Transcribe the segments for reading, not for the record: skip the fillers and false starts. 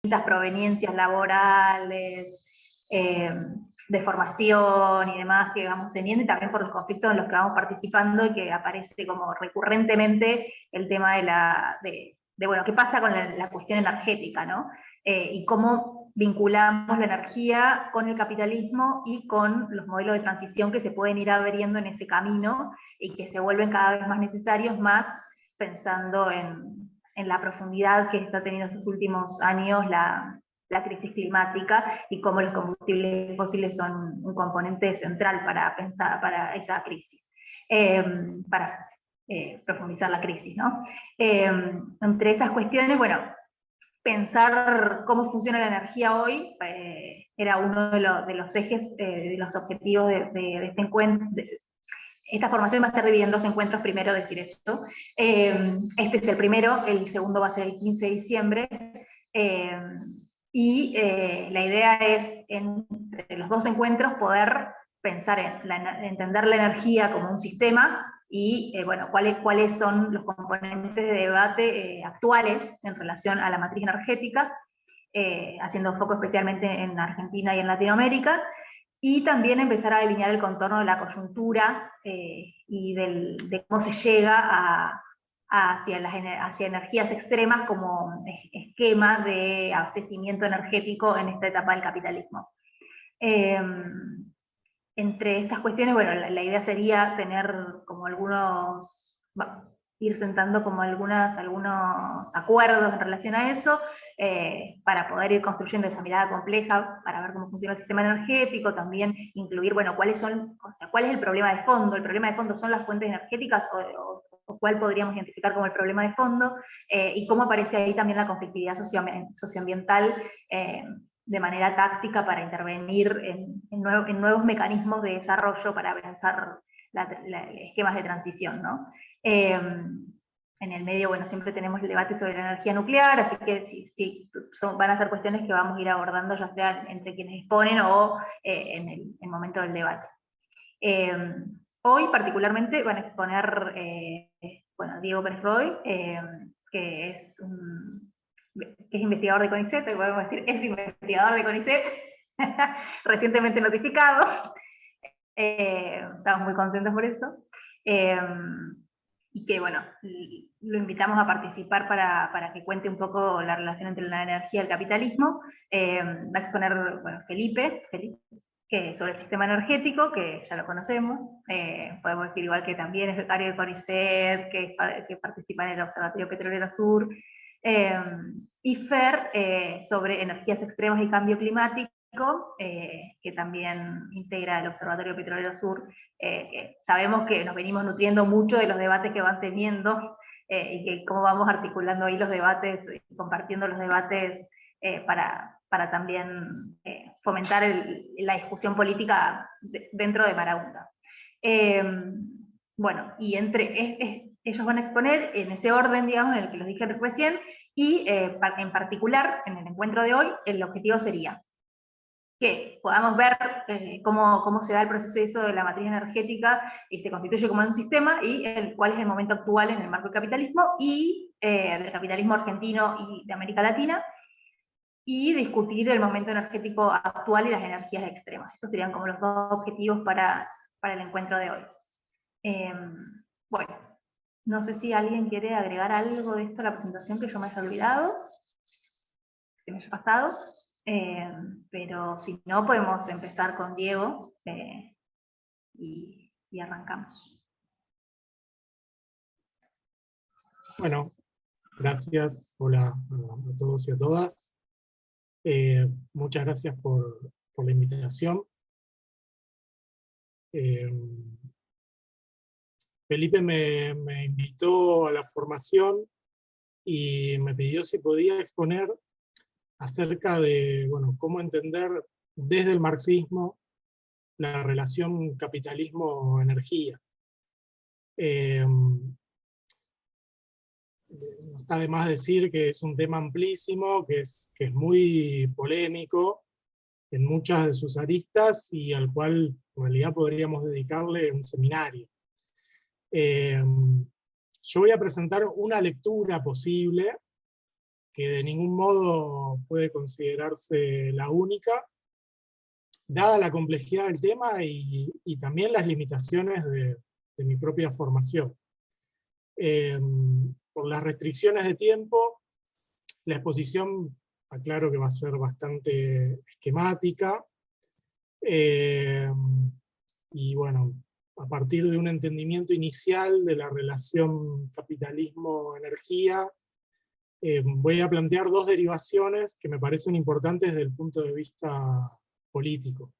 distintas proveniencias laborales, de formación y demás que vamos teniendo, y también por los conflictos en los que vamos participando, y que aparece como recurrentemente el tema de bueno, ¿qué pasa con la cuestión energética, ¿no? Y cómo vinculamos la energía con el capitalismo y con los modelos de transición que se pueden ir abriendo en ese camino, y que se vuelven cada vez más necesarios, más pensando en la profundidad que está teniendo estos últimos años la crisis climática, y cómo los combustibles fósiles son un componente central para pensar, para esa crisis, para profundizar la crisis, ¿no? Entre esas cuestiones, bueno, pensar cómo funciona la energía hoy era uno de los ejes, de los objetivos de este encuentro. Esta formación va a estar dividida en 2 encuentros, primero decir eso. Este es el primero, el segundo va a ser el 15 de diciembre. La idea es, entre los 2 encuentros, poder pensar entender la energía como un sistema, y bueno, cuáles son los componentes de debate actuales en relación a la matriz energética, haciendo foco especialmente en Argentina y en Latinoamérica, y también empezar a delinear el contorno de la coyuntura, y de cómo se llega hacia energías extremas como esquema de abastecimiento energético en esta etapa del capitalismo. Entre estas cuestiones, bueno, la idea sería tener como ir sentando como algunos acuerdos en relación a eso, para poder ir construyendo esa mirada compleja, para ver cómo funciona el sistema energético, también incluir, bueno, cuál es el problema de fondo. ¿El problema de fondo son las fuentes energéticas, o cuál podríamos identificar como el problema de fondo? Y cómo aparece ahí también la conflictividad socioambiental, de manera táctica, para intervenir en nuevos mecanismos de desarrollo para pensar esquemas de transición, ¿no? En el medio, bueno, siempre tenemos el debate sobre la energía nuclear, así que sí, van a ser cuestiones que vamos a ir abordando, ya sea entre quienes disponen o en el momento del debate. Hoy particularmente van a exponer, bueno, Diego Pérez Roy, que es investigador de CONICET, podemos decir, es investigador de CONICET, recientemente notificado. Estamos muy contentos por eso. Y que, bueno, lo invitamos a participar para que cuente un poco la relación entre la energía y el capitalismo. Va a exponer, bueno, Felipe, que sobre el sistema energético, que ya lo conocemos. Podemos decir igual que también es becario de CONICET, que participa en el Observatorio Petrolero Sur. Y Fer, sobre energías extremas y cambio climático, que también integra el Observatorio Petrolero Sur. Sabemos que nos venimos nutriendo mucho de los debates que van teniendo, y que cómo vamos articulando ahí los debates, compartiendo los debates, para también fomentar la discusión política dentro de Marabunta. Bueno, y ellos van a exponer en ese orden, digamos, en el que los dije recién, y en particular, en el encuentro de hoy, el objetivo sería que podamos ver cómo se da el proceso de la matriz energética y se constituye como un sistema, y cuál es el momento actual en el marco del capitalismo, y del capitalismo argentino y de América Latina, y discutir el momento energético actual y las energías extremas. Estos serían como los 2 objetivos para el encuentro de hoy. Bueno, no sé si alguien quiere agregar algo de esto a la presentación que yo me haya olvidado, que me haya pasado. Pero si no, podemos empezar con Diego, y arrancamos. Bueno, gracias. Hola a todos y a todas. Muchas gracias por la invitación. Felipe me invitó a la formación y me pidió si podía exponer acerca de, bueno, cómo entender desde el marxismo la relación capitalismo-energía. No está de más decir que es un tema amplísimo, que es muy polémico en muchas de sus aristas, y al cual en realidad podríamos dedicarle un seminario. Yo voy a presentar una lectura posible, que de ningún modo puede considerarse la única, dada la complejidad del tema y también las limitaciones de mi propia formación. Por las restricciones de tiempo, la exposición, aclaro que va a ser bastante esquemática, y bueno, a partir de un entendimiento inicial de la relación capitalismo-energía, voy a plantear dos derivaciones que me parecen importantes desde el punto de vista político.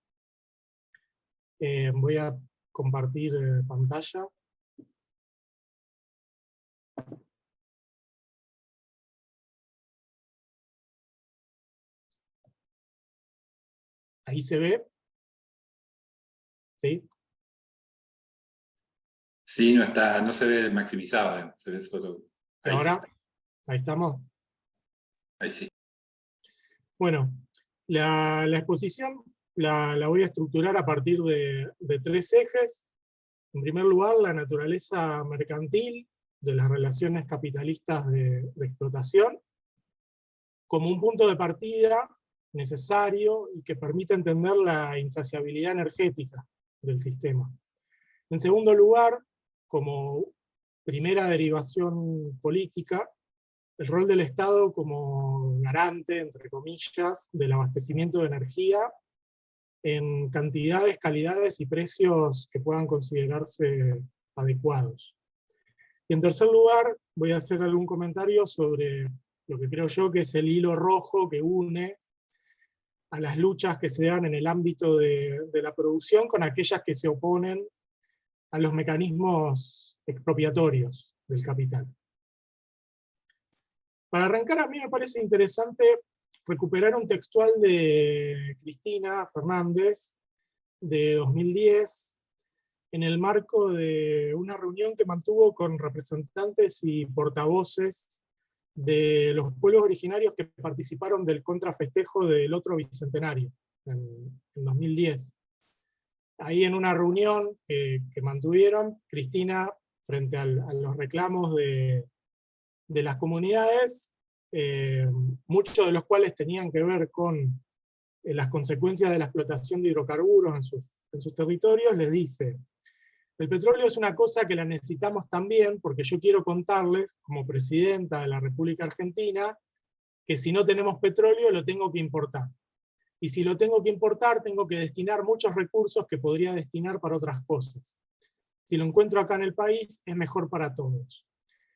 Voy a compartir pantalla. Ahí se ve. ¿Sí? Sí, no se ve maximizado, se ve solo. Ahí ahora, sí. Ahí estamos. Ahí sí. Bueno, la exposición la voy a estructurar a partir de tres ejes. En primer lugar, la naturaleza mercantil de las relaciones capitalistas de explotación, como un punto de partida necesario y que permite entender la insaciabilidad energética del sistema. En segundo lugar, como primera derivación política, el rol del Estado como garante, entre comillas, del abastecimiento de energía en cantidades, calidades y precios que puedan considerarse adecuados. Y en tercer lugar, voy a hacer algún comentario sobre lo que creo yo que es el hilo rojo que une a las luchas que se dan en el ámbito de la producción con aquellas que se oponen a los mecanismos expropiatorios del capital. Para arrancar, a mí me parece interesante recuperar un textual de Cristina Fernández de 2010, en el marco de una reunión que mantuvo con representantes y portavoces de los pueblos originarios que participaron del contrafestejo del otro bicentenario, en 2010. Ahí en una reunión que mantuvieron, Cristina, frente a los reclamos de las comunidades, muchos de los cuales tenían que ver con las consecuencias de la explotación de hidrocarburos en sus territorios, les dice: el petróleo es una cosa que la necesitamos también, porque yo quiero contarles, como presidenta de la República Argentina, que si no tenemos petróleo lo tengo que importar. Y si lo tengo que importar, tengo que destinar muchos recursos que podría destinar para otras cosas. Si lo encuentro acá en el país, es mejor para todos.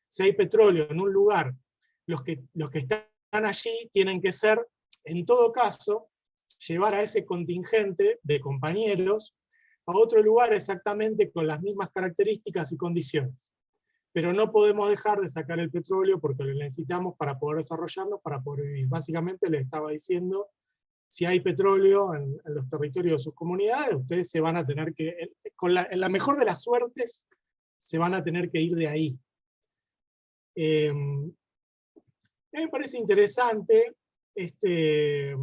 Si hay petróleo en un lugar, los que están allí tienen que ser, en todo caso, llevar a ese contingente de compañeros a otro lugar exactamente con las mismas características y condiciones. Pero no podemos dejar de sacar el petróleo porque lo necesitamos para poder desarrollarnos, para poder vivir. Básicamente les estaba diciendo, si hay petróleo en los territorios de sus comunidades, ustedes se van a tener que, en la mejor de las suertes, se van a tener que ir de ahí. Me parece interesante este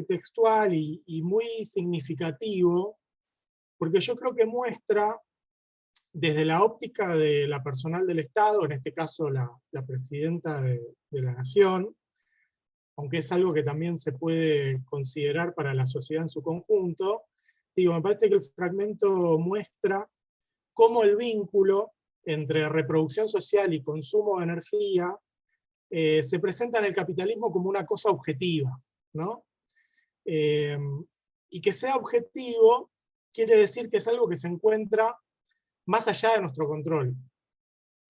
textual y muy significativo, porque yo creo que muestra, desde la óptica de la personal del Estado, en este caso la presidenta de la Nación, aunque es algo que también se puede considerar para la sociedad en su conjunto, digo, me parece que el fragmento muestra cómo el vínculo entre reproducción social y consumo de energía se presenta en el capitalismo como una cosa objetiva, ¿no? Y que sea objetivo quiere decir que es algo que se encuentra más allá de nuestro control,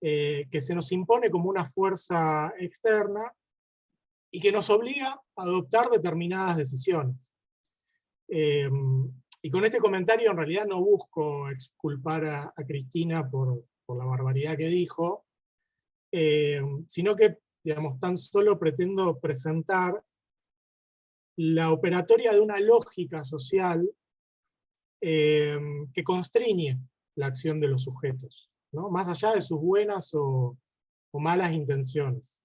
que se nos impone como una fuerza externa y que nos obliga a adoptar determinadas decisiones. Y con este comentario en realidad no busco exculpar a Cristina por la barbaridad que dijo, sino que, digamos, tan solo pretendo presentar la operatoria de una lógica social que constriñe la acción de los sujetos, ¿no? Más allá de sus buenas o malas intenciones.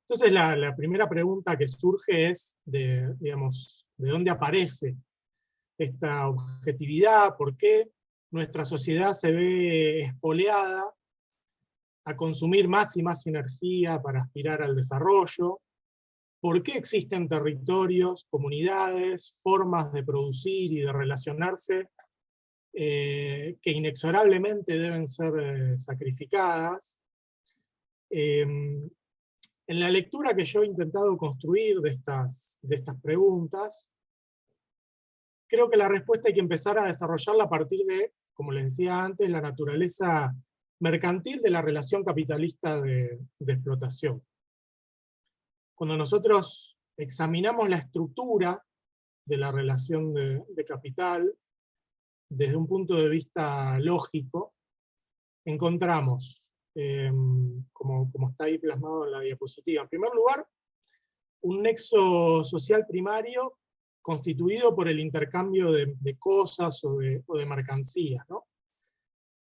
Entonces la primera pregunta que surge es, digamos, ¿de dónde aparece esta objetividad? ¿Por qué nuestra sociedad se ve espoleada a consumir más y más energía para aspirar al desarrollo, por qué existen territorios, comunidades, formas de producir y de relacionarse que inexorablemente deben ser sacrificadas. En la lectura que yo he intentado construir de estas preguntas, creo que la respuesta hay que empezar a desarrollarla a partir de, como les decía antes, la naturaleza mercantil de la relación capitalista de explotación. Cuando nosotros examinamos la estructura de la relación de capital desde un punto de vista lógico, encontramos, como está ahí plasmado en la diapositiva, en primer lugar, un nexo social primario constituido por el intercambio de cosas o de mercancías, ¿no?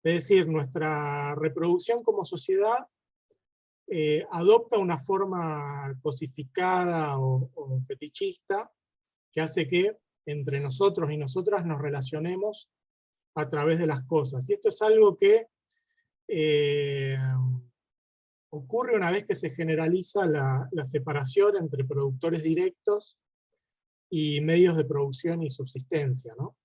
Es decir, nuestra reproducción como sociedad adopta una forma cosificada o fetichista que hace que entre nosotros y nosotras nos relacionemos a través de las cosas. Y esto es algo que ocurre una vez que se generaliza la separación entre productores directos y medios de producción y subsistencia, ¿no?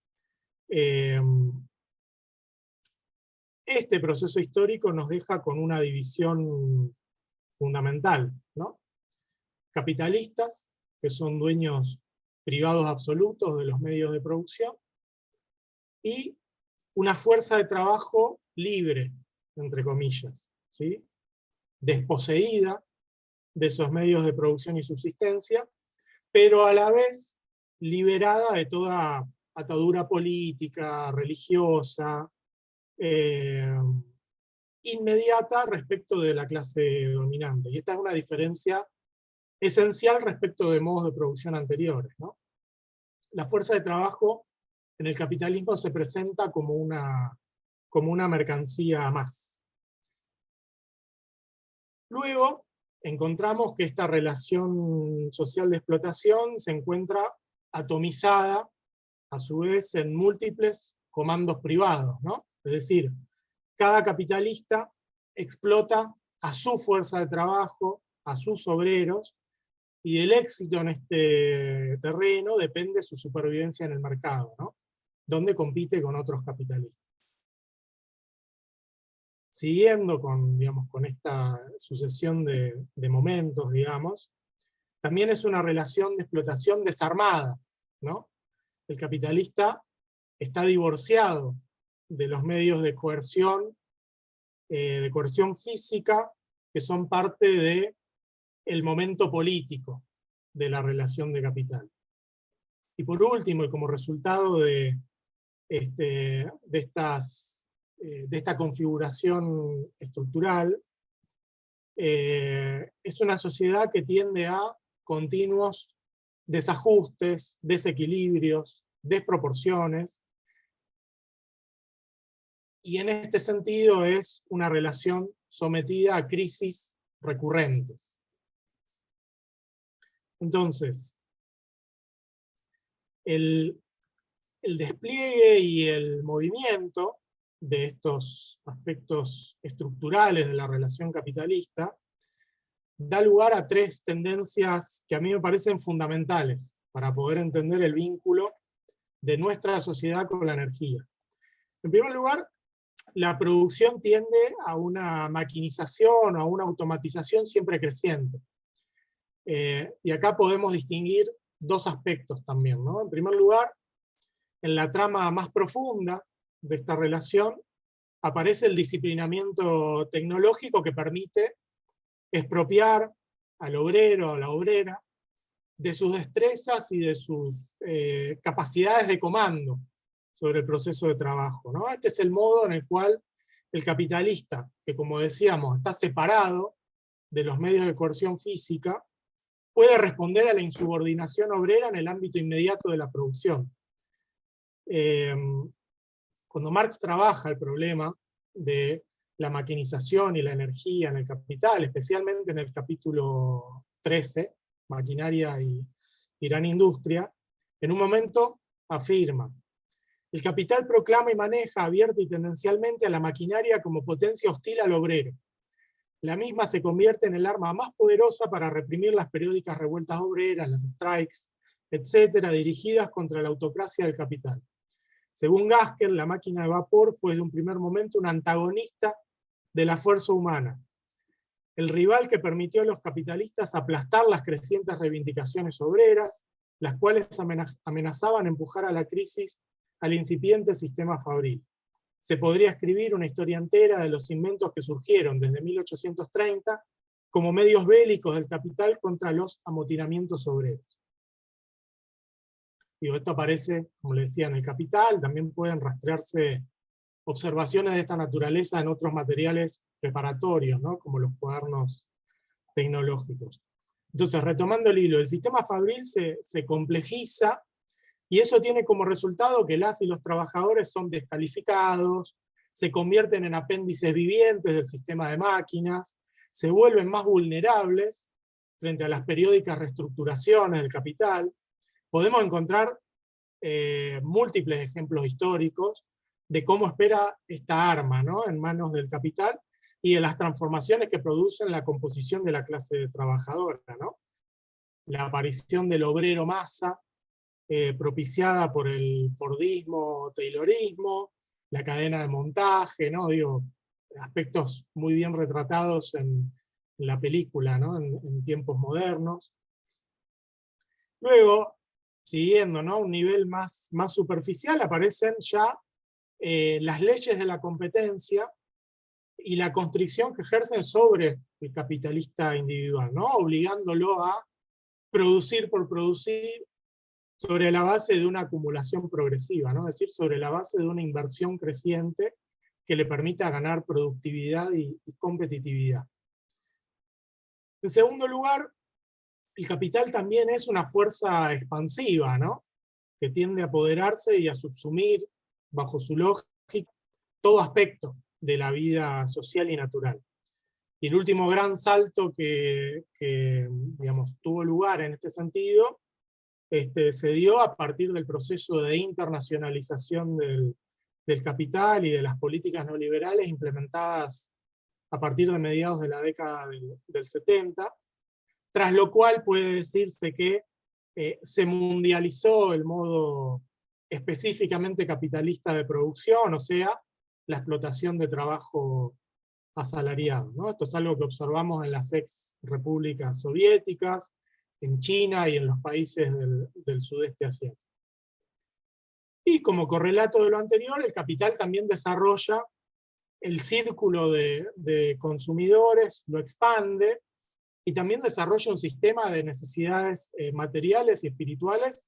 Este proceso histórico nos deja con una división fundamental, ¿no? Capitalistas, que son dueños privados absolutos de los medios de producción, y una fuerza de trabajo libre, entre comillas, ¿sí? Desposeída de esos medios de producción y subsistencia, pero a la vez liberada de toda atadura política, religiosa, inmediata respecto de la clase dominante. Y esta es una diferencia esencial respecto de modos de producción anteriores, ¿no? La fuerza de trabajo en el capitalismo se presenta como una mercancía más. Luego encontramos que esta relación social de explotación se encuentra atomizada, a su vez, en múltiples comandos privados, ¿no? Es decir, cada capitalista explota a su fuerza de trabajo, a sus obreros, y el éxito en este terreno depende de su supervivencia en el mercado, ¿no? Donde compite con otros capitalistas. Siguiendo con esta sucesión de momentos, digamos, también es una relación de explotación desarmada, ¿no? El capitalista está divorciado de los medios de coerción física, que son parte del momento político de la relación de capital. Y por último, y como resultado de esta configuración estructural, es una sociedad que tiende a continuos desajustes, desequilibrios, desproporciones, y en este sentido es una relación sometida a crisis recurrentes. Entonces, el despliegue y el movimiento de estos aspectos estructurales de la relación capitalista da lugar a tres tendencias que a mí me parecen fundamentales para poder entender el vínculo de nuestra sociedad con la energía. En primer lugar, la producción tiende a una maquinización o a una automatización siempre creciente. Y acá podemos distinguir dos aspectos también, ¿no? En primer lugar, en la trama más profunda de esta relación, aparece el disciplinamiento tecnológico que permite expropiar al obrero o a la obrera de sus destrezas y de sus capacidades de comando sobre el proceso de trabajo, ¿no? Este es el modo en el cual el capitalista, que como decíamos está separado de los medios de coerción física, puede responder a la insubordinación obrera en el ámbito inmediato de la producción. Cuando Marx trabaja el problema de la maquinización y la energía en el capital, especialmente en el capítulo 13, Maquinaria y Gran Industria, en un momento afirma: el capital proclama y maneja abierta y tendencialmente a la maquinaria como potencia hostil al obrero, la misma se convierte en el arma más poderosa para reprimir las periódicas revueltas obreras, las strikes, etcétera, dirigidas contra la autocracia del capital. Según Gaskell, la máquina de vapor fue desde un primer momento un antagonista de la fuerza humana, el rival que permitió a los capitalistas aplastar las crecientes reivindicaciones obreras, las cuales amenazaban empujar a la crisis al incipiente sistema fabril. Se podría escribir una historia entera de los inventos que surgieron desde 1830 como medios bélicos del capital contra los amotinamientos obreros. Digo, esto aparece, como les decía, en el Capital. También pueden rastrearse observaciones de esta naturaleza en otros materiales preparatorios, ¿no? Como los cuadernos tecnológicos. Entonces, retomando el hilo, el sistema fabril se complejiza, y eso tiene como resultado que las y los trabajadores son descalificados, se convierten en apéndices vivientes del sistema de máquinas, se vuelven más vulnerables frente a las periódicas reestructuraciones del capital. Podemos encontrar múltiples ejemplos históricos de cómo espera esta arma, ¿no?, en manos del capital, y de las transformaciones que producen la composición de la clase trabajadora, ¿no? La aparición del obrero masa, propiciada por el Fordismo, Taylorismo, la cadena de montaje, ¿no? Digo, aspectos muy bien retratados en la película, ¿no?, en tiempos modernos. Luego, siguiendo, ¿no?, un nivel más superficial, aparecen ya las leyes de la competencia y la constricción que ejercen sobre el capitalista individual, ¿no?, obligándolo a producir por producir sobre la base de una acumulación progresiva, ¿no?, es decir, sobre la base de una inversión creciente que le permita ganar productividad y competitividad. En segundo lugar, el capital también es una fuerza expansiva, ¿no?, que tiende a apoderarse y a subsumir, bajo su lógica, todo aspecto de la vida social y natural. Y el último gran salto que digamos, tuvo lugar en este sentido, se dio a partir del proceso de internacionalización del capital y de las políticas neoliberales implementadas a partir de mediados de la década del 70, tras lo cual puede decirse que se mundializó el modo específicamente capitalista de producción, o sea, la explotación de trabajo asalariado, ¿no? Esto es algo que observamos en las ex repúblicas soviéticas, en China y en los países del sudeste asiático. Y como correlato de lo anterior, el capital también desarrolla el círculo de consumidores, lo expande, y también desarrolla un sistema de necesidades materiales y espirituales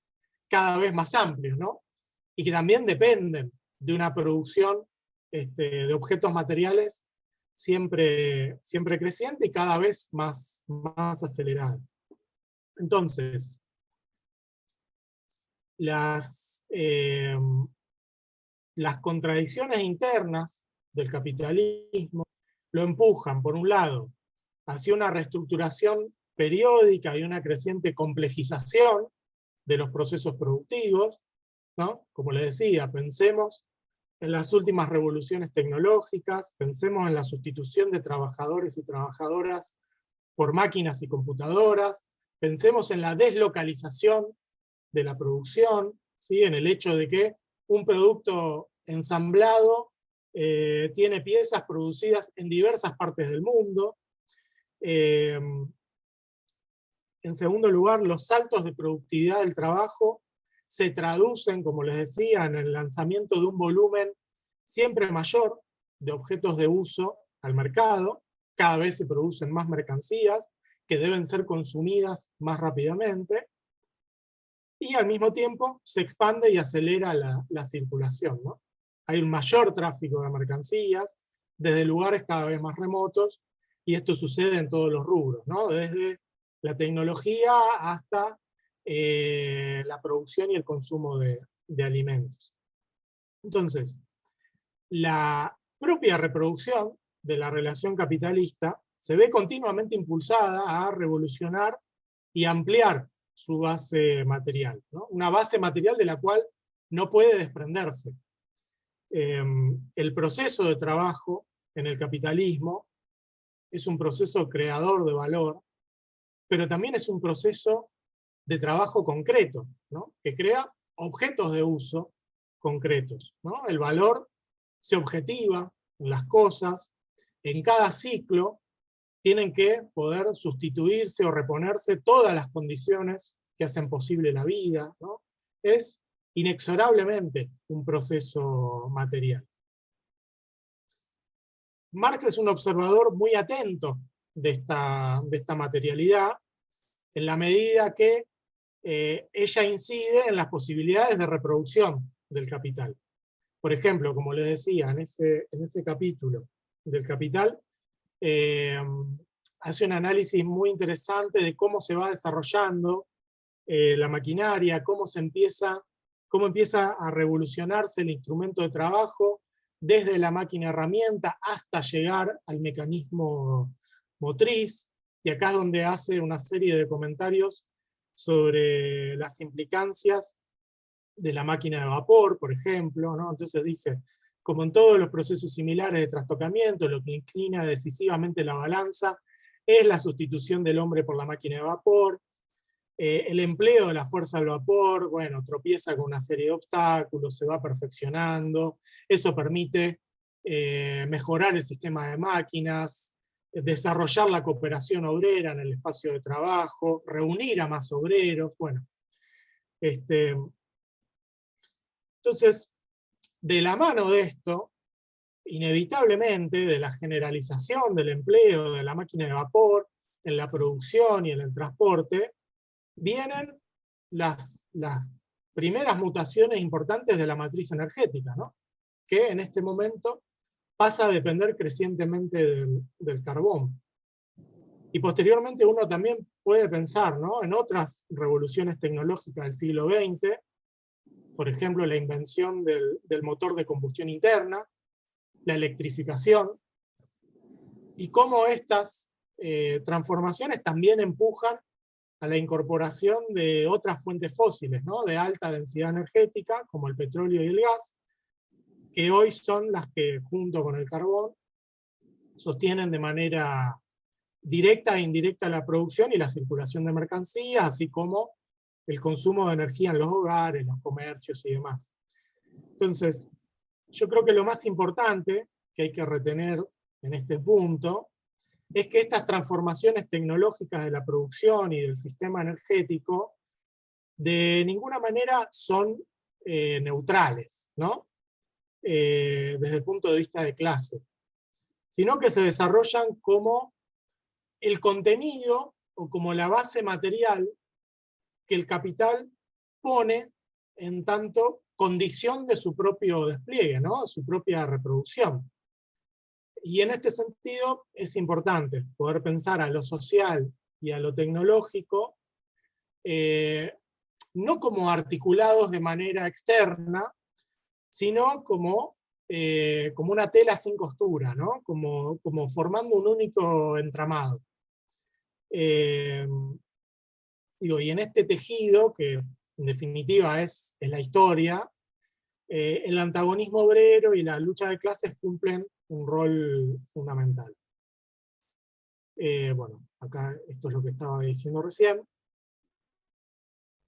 cada vez más amplios, ¿no?, y que también dependen de una producción de objetos materiales siempre creciente y cada vez más acelerada. Entonces, las contradicciones internas del capitalismo lo empujan, por un lado, hacia una reestructuración periódica y una creciente complejización de los procesos productivos, ¿no? Como les decía, pensemos en las últimas revoluciones tecnológicas, pensemos en la sustitución de trabajadores y trabajadoras por máquinas y computadoras, pensemos en la deslocalización de la producción, ¿sí?, en el hecho de que un producto ensamblado tiene piezas producidas en diversas partes del mundo. En segundo lugar, los saltos de productividad del trabajo se traducen, como les decía, en el lanzamiento de un volumen siempre mayor de objetos de uso al mercado. Cada vez se producen más mercancías que deben ser consumidas más rápidamente, y al mismo tiempo se expande y acelera la circulación, ¿no? Hay un mayor tráfico de mercancías desde lugares cada vez más remotos, y esto sucede en todos los rubros, ¿no?, desde la tecnología hasta la producción y el consumo de alimentos. Entonces, la propia reproducción de la relación capitalista se ve continuamente impulsada a revolucionar y ampliar su base material, ¿no?, una base material de la cual no puede desprenderse. El proceso de trabajo en el capitalismo es un proceso creador de valor, pero también es un proceso de trabajo concreto, ¿no? Que crea objetos de uso concretos, ¿no? El valor se objetiva en las cosas, en cada ciclo tienen que poder sustituirse o reponerse todas las condiciones que hacen posible la vida, ¿no? Es inexorablemente un proceso material. Marx es un observador muy atento de esta materialidad, en la medida que ella incide en las posibilidades de reproducción del capital. Por ejemplo, como les decía, en ese capítulo del Capital, hace un análisis muy interesante de cómo se va desarrollando la maquinaria, cómo empieza a revolucionarse el instrumento de trabajo, desde la máquina herramienta hasta llegar al mecanismo motriz, y acá es donde hace una serie de comentarios sobre las implicancias de la máquina de vapor, por ejemplo, ¿no? Entonces dice, como en todos los procesos similares de trastocamiento, lo que inclina decisivamente la balanza es la sustitución del hombre por la máquina de vapor. El empleo de la fuerza del vapor, bueno, tropieza con una serie de obstáculos, se va perfeccionando, eso permite mejorar el sistema de máquinas, desarrollar la cooperación obrera en el espacio de trabajo, reunir a más obreros, bueno. Entonces, de la mano de esto, inevitablemente, de la generalización del empleo de la máquina de vapor en la producción y en el transporte, vienen las primeras mutaciones importantes de la matriz energética, ¿no? Que en este momento pasa a depender crecientemente del carbón. Y posteriormente uno también puede pensar, ¿no?, en otras revoluciones tecnológicas del siglo XX, por ejemplo, la invención del motor de combustión interna, la electrificación, y cómo estas transformaciones también empujan a la incorporación de otras fuentes fósiles, ¿no?, de alta densidad energética, como el petróleo y el gas, que hoy son las que, junto con el carbón, sostienen de manera directa e indirecta la producción y la circulación de mercancías, así como el consumo de energía en los hogares, los comercios y demás. Entonces, yo creo que lo más importante que hay que retener en este punto es que estas transformaciones tecnológicas de la producción y del sistema energético de ninguna manera son neutrales, ¿no? Desde el punto de vista de clase, sino que se desarrollan como el contenido o como la base material que el capital pone en tanto condición de su propio despliegue, ¿no?, su propia reproducción. Y en este sentido es importante poder pensar a lo social y a lo tecnológico no como articulados de manera externa, sino como una tela sin costura, ¿no?, como formando un único entramado. Y en este tejido, que en definitiva es la historia, el antagonismo obrero y la lucha de clases cumplen un rol fundamental. Bueno, acá esto es lo que estaba diciendo recién.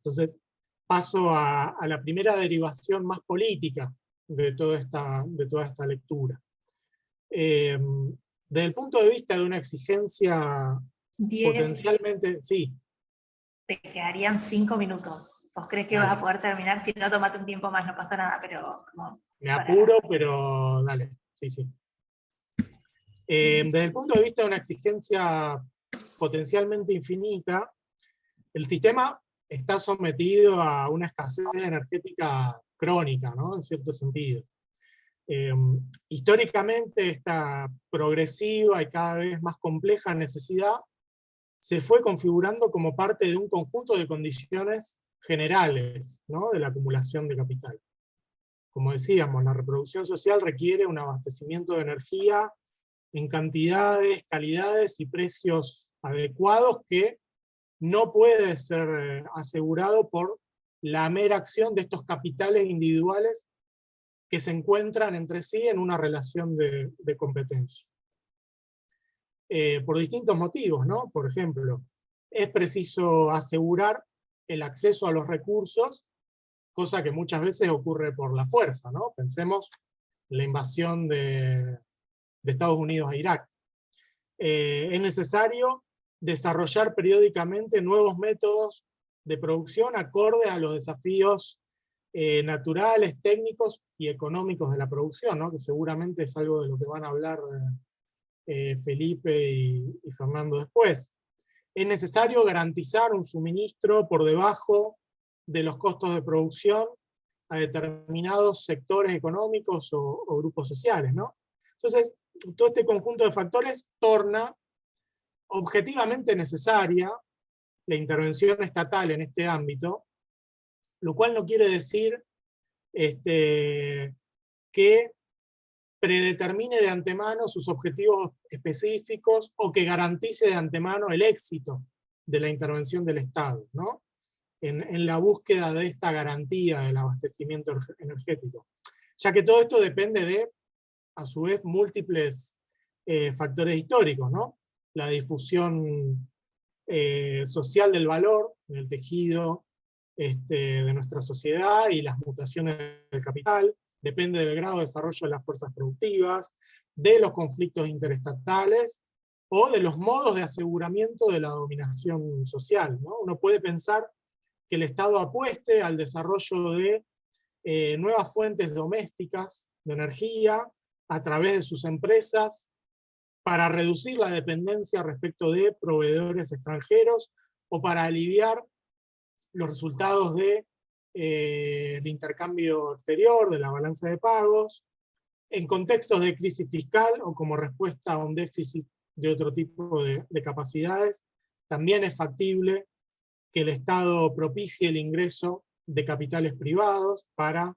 Entonces, paso a la primera derivación más política de toda esta lectura. Desde el punto de vista de una exigencia potencialmente... Sí. Te quedarían 5 minutos. ¿Vos crees que Dale. vas a poder terminar? Si no, tomate un tiempo más, no pasa nada, pero... Me apuro, pero dale, sí, sí. Desde el punto de vista de una exigencia potencialmente infinita, el sistema está sometido a una escasez energética crónica, ¿no?, en cierto sentido. Históricamente, esta progresiva y cada vez más compleja necesidad se fue configurando como parte de un conjunto de condiciones generales, ¿no?, de la acumulación de capital. Como decíamos, la reproducción social requiere un abastecimiento de energía en cantidades, calidades y precios adecuados que no puede ser asegurado por la mera acción de estos capitales individuales que se encuentran entre sí en una relación de competencia. por distintos motivos, ¿no? Por ejemplo, es preciso asegurar el acceso a los recursos, cosa que muchas veces ocurre por la fuerza, ¿no? Pensemos en la invasión de Estados Unidos a Irak. Es necesario desarrollar periódicamente nuevos métodos de producción acorde a los desafíos naturales, técnicos y económicos de la producción, ¿no? Que seguramente es algo de lo que van a hablar Felipe y Fernando después. Es necesario garantizar un suministro por debajo de los costos de producción a determinados sectores económicos o grupos sociales, ¿no? Entonces, todo este conjunto de factores torna objetivamente necesaria la intervención estatal en este ámbito, lo cual no quiere decir que predetermine de antemano sus objetivos específicos o que garantice de antemano el éxito de la intervención del Estado, ¿no? En la búsqueda de esta garantía del abastecimiento energético. Ya que todo esto depende de, a su vez, múltiples factores históricos, ¿no? La difusión social del valor en el tejido de nuestra sociedad y las mutaciones del capital, depende del grado de desarrollo de las fuerzas productivas, de los conflictos interestatales o de los modos de aseguramiento de la dominación social, ¿no? Uno puede pensar que el Estado apueste al desarrollo de nuevas fuentes domésticas de energía a través de sus empresas para reducir la dependencia respecto de proveedores extranjeros o para aliviar los resultados del intercambio exterior, de la balanza de pagos, en contextos de crisis fiscal o como respuesta a un déficit de otro tipo de capacidades. También es factible que el Estado propicie el ingreso de capitales privados para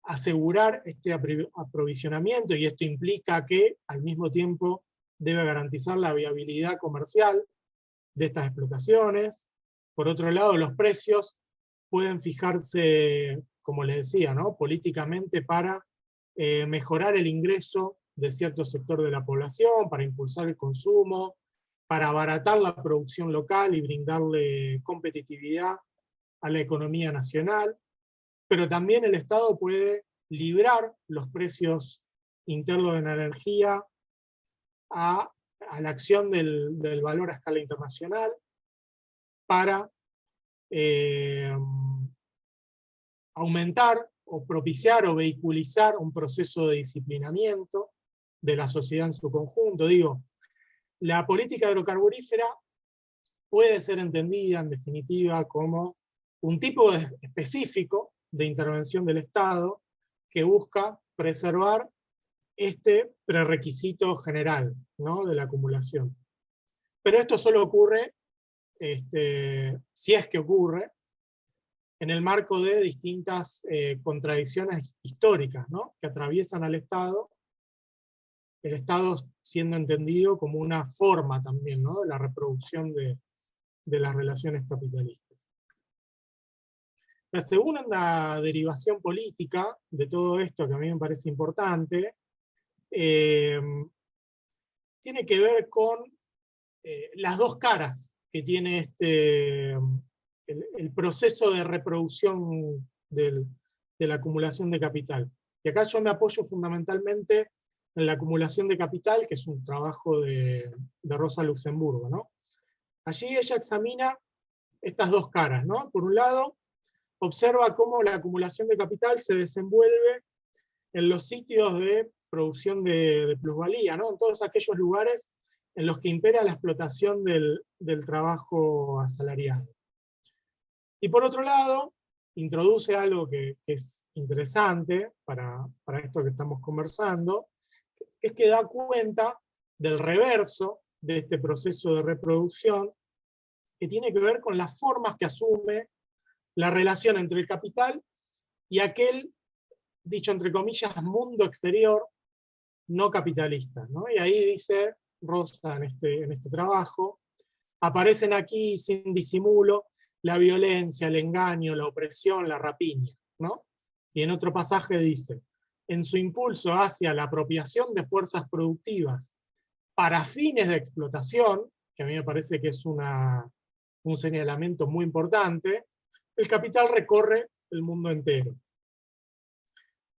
asegurar este aprovisionamiento, y esto implica que al mismo tiempo debe garantizar la viabilidad comercial de estas explotaciones. Por otro lado, los precios pueden fijarse, como les decía, ¿no? Políticamente para mejorar el ingreso de cierto sector de la población, para impulsar el consumo, para abaratar la producción local y brindarle competitividad a la economía nacional. Pero también el Estado puede librar los precios internos de la energía a la acción del valor a escala internacional para aumentar o propiciar o vehiculizar un proceso de disciplinamiento de la sociedad en su conjunto. Digo, la política agrocarburífera puede ser entendida, en definitiva, como un tipo específico de intervención del Estado que busca preservar este prerequisito general, ¿no? De la acumulación. Pero esto solo ocurre, si es que ocurre, en el marco de distintas contradicciones históricas, ¿no? Que atraviesan al Estado, el Estado siendo entendido como una forma también, ¿no? De la reproducción de las relaciones capitalistas. La segunda derivación política de todo esto, que a mí me parece importante, tiene que ver con las dos caras que tiene el proceso de reproducción de la acumulación de capital. Y acá yo me apoyo fundamentalmente en la acumulación de capital, que es un trabajo de Rosa Luxemburgo, ¿no? Allí ella examina estas dos caras, ¿no? Por un lado, observa cómo la acumulación de capital se desenvuelve en los sitios de producción de plusvalía, ¿no? En todos aquellos lugares en los que impera la explotación del trabajo asalariado. Y por otro lado, introduce algo que es interesante para esto que estamos conversando, que es que da cuenta del reverso de este proceso de reproducción, que tiene que ver con las formas que asume la relación entre el capital y aquel, dicho entre comillas, mundo exterior no capitalista, ¿no? Y ahí dice Rosa en este trabajo, aparecen aquí sin disimulo la violencia, el engaño, la opresión, la rapiña, ¿no? Y en otro pasaje dice, en su impulso hacia la apropiación de fuerzas productivas para fines de explotación, que a mí me parece que es un señalamiento muy importante, el capital recorre el mundo entero.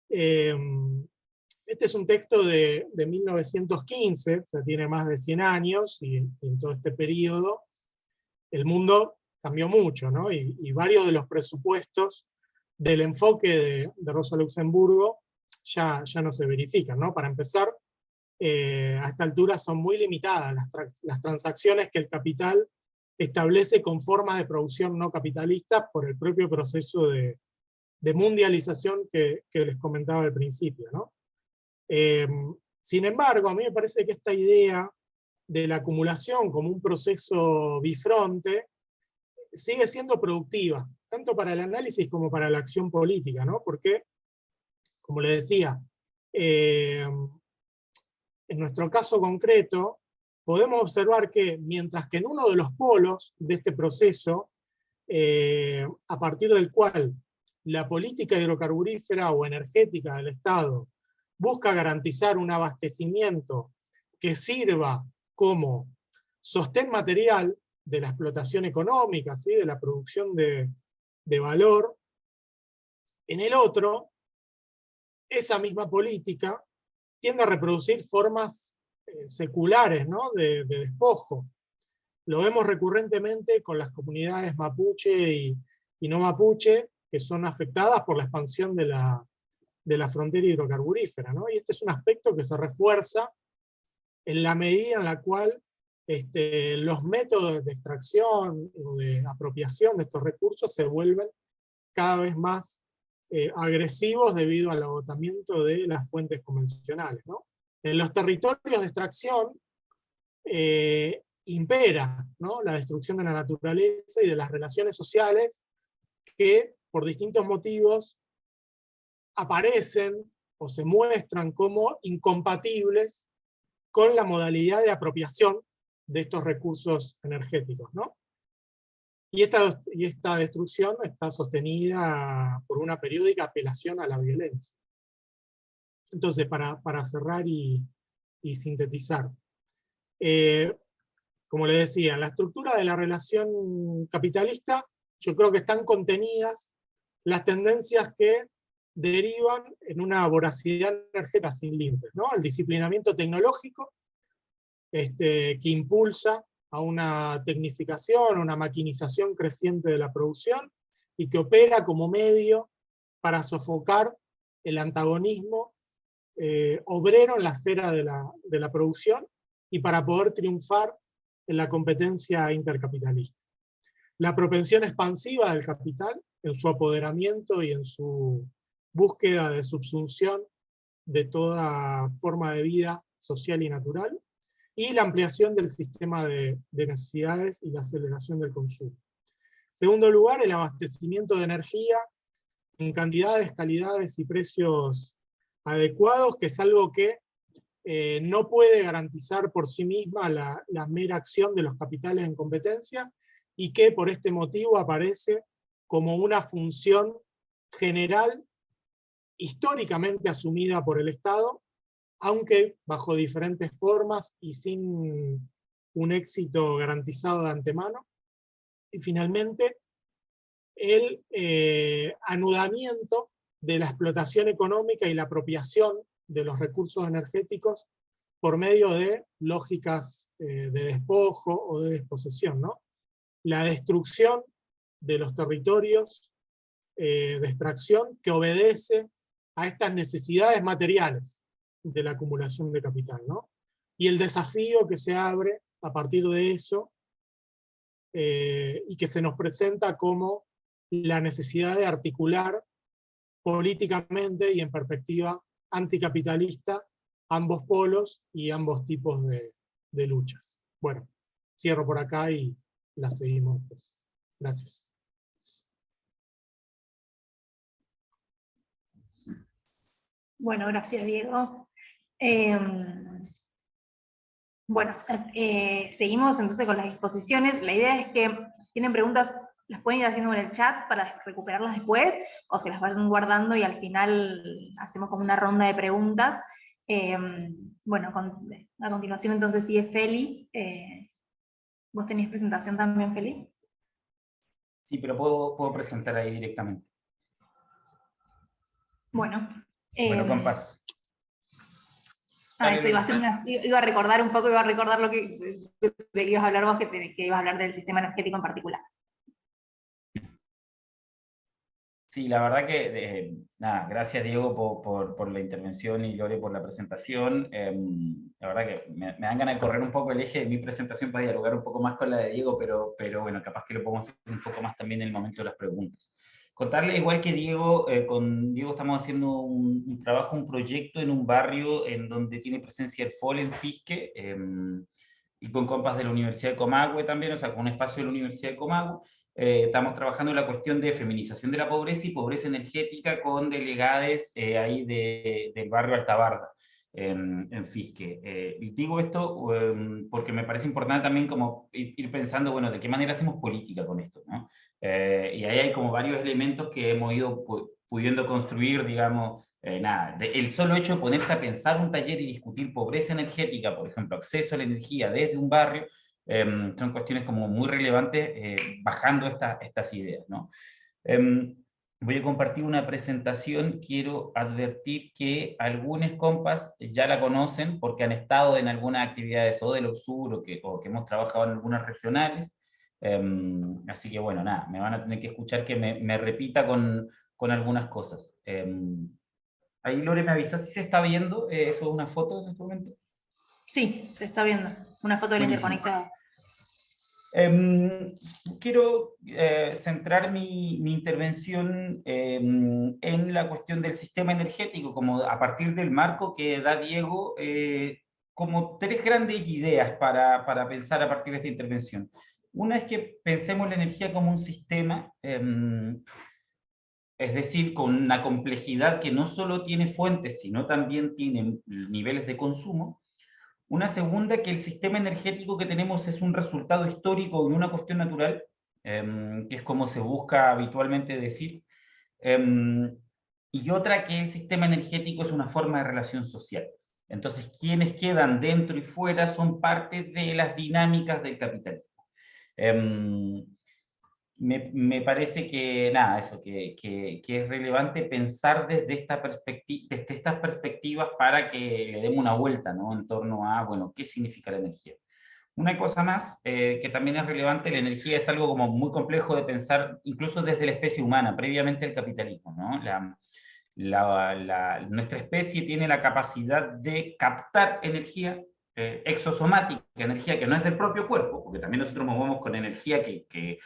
Este es un texto de 1915, o sea, tiene más de 100 años, y en todo este periodo el mundo cambió mucho, ¿no? Y varios de los presupuestos del enfoque de Rosa Luxemburgo ya no se verifican, ¿no? Para empezar, a esta altura son muy limitadas las transacciones que el capital establece con formas de producción no capitalistas por el propio proceso de mundialización que les comentaba al principio, ¿no? Sin embargo, a mí me parece que esta idea de la acumulación como un proceso bifronte sigue siendo productiva, tanto para el análisis como para la acción política, ¿no? Porque, como le decía, en nuestro caso concreto, podemos observar que mientras que en uno de los polos de este proceso, a partir del cual la política hidrocarburífera o energética del Estado busca garantizar un abastecimiento que sirva como sostén material de la explotación económica, ¿sí? De la producción de valor, en el otro, esa misma política tiende a reproducir formas seculares, ¿no? de despojo. Lo vemos recurrentemente con las comunidades mapuche y no mapuche, que son afectadas por la expansión de la frontera hidrocarburífera, ¿no? Y este es un aspecto que se refuerza en la medida en la cual los métodos de extracción o de apropiación de estos recursos se vuelven cada vez más agresivos debido al agotamiento de las fuentes convencionales, ¿no? En los territorios de extracción impera, ¿no? La destrucción de la naturaleza y de las relaciones sociales que por distintos motivos aparecen o se muestran como incompatibles con la modalidad de apropiación de estos recursos energéticos, ¿no? Y esta destrucción está sostenida por una periódica apelación a la violencia. Entonces, para cerrar y sintetizar, como le decía, en la estructura de la relación capitalista, yo creo que están contenidas las tendencias que derivan en una voracidad energética sin límites, ¿no? El disciplinamiento tecnológico, que impulsa a una tecnificación, una maquinización creciente de la producción, y que opera como medio para sofocar el antagonismo obrero en la esfera de la producción, y para poder triunfar en la competencia intercapitalista. La propensión expansiva del capital, en su apoderamiento y en su búsqueda de subsunción de toda forma de vida social y natural, y la ampliación del sistema de necesidades y la aceleración del consumo. En segundo lugar, el abastecimiento de energía en cantidades, calidades y precios adecuados, que es algo que no puede garantizar por sí misma la mera acción de los capitales en competencia, y que por este motivo aparece como una función general históricamente asumida por el Estado, aunque bajo diferentes formas y sin un éxito garantizado de antemano. Y finalmente, el anudamiento de la explotación económica y la apropiación de los recursos energéticos por medio de lógicas de despojo o de desposesión, ¿no? La destrucción de los territorios de extracción que obedece a estas necesidades materiales de la acumulación de capital, ¿no? Y el desafío que se abre a partir de eso, y que se nos presenta como la necesidad de articular políticamente y en perspectiva anticapitalista ambos polos y ambos tipos de luchas. Bueno, cierro por acá y la seguimos, pues. Gracias. Bueno, gracias, Diego. Bueno, seguimos entonces con las exposiciones. La idea es que si tienen preguntas las pueden ir haciendo en el chat para recuperarlas después, o se las van guardando y al final hacemos como una ronda de preguntas. Bueno, a continuación entonces sigue Feli. ¿Vos tenés presentación también, Feli? Sí, pero puedo presentar ahí directamente. Bueno. Bueno, compas. Eso iba a recordar un poco, iba a recordar lo que ibas a hablar vos, que ibas a hablar del sistema energético en particular. Sí, la verdad que, nada, gracias Diego por la intervención y Lore por la presentación. La verdad que me dan ganas de correr un poco el eje de mi presentación para dialogar un poco más con la de Diego, pero bueno, capaz que lo podemos hacer un poco más también en el momento de las preguntas. Contarle igual que Diego, con Diego estamos haciendo un trabajo, un proyecto en un barrio en donde tiene presencia el FOL en Fisque, y con compas de la Universidad de Comahue también, o sea, con un espacio de la Universidad de Comahue. Estamos trabajando en la cuestión de feminización de la pobreza y pobreza energética con delegades ahí del barrio Altabarda, en Fisque. Y digo esto porque me parece importante también como ir pensando, bueno, de qué manera hacemos política con esto, ¿no? Y ahí hay como varios elementos que hemos ido pudiendo construir, digamos, nada, el solo hecho de ponerse a pensar un taller y discutir pobreza energética, por ejemplo, acceso a la energía desde un barrio, son cuestiones como muy relevantes, bajando estas ideas, ¿no? Voy a compartir una presentación. Quiero advertir que algunos compas ya la conocen porque han estado en algunas actividades o del OXUR o que hemos trabajado en algunas regionales. Así que bueno, nada, me van a tener que escuchar que me repita con algunas cosas. Ahí Lore me avisa si se está viendo. ¿Eso es una foto en este momento? Sí, se está viendo. Una foto del interconectado. Quiero centrar mi intervención en la cuestión del sistema energético, como a partir del marco que da Diego, como tres grandes ideas para pensar a partir de esta intervención. Una es que pensemos la energía como un sistema, es decir, con una complejidad que no solo tiene fuentes, sino también tiene niveles de consumo. Una segunda, que el sistema energético que tenemos es un resultado histórico de una cuestión natural, que es como se busca habitualmente decir. Y otra, que el sistema energético es una forma de relación social. Entonces, quienes quedan dentro y fuera son parte de las dinámicas del capitalismo. Me parece que, nada, eso, que es relevante pensar desde estas perspectivas para que le demos una vuelta, ¿no? En torno a, bueno, ¿qué significa la energía? Una cosa más, que también es relevante, la energía es algo como muy complejo de pensar, incluso desde la especie humana, previamente al capitalismo, ¿no? Nuestra especie tiene la capacidad de captar energía exosomática, energía que no es del propio cuerpo, porque también nosotros nos movemos con energía que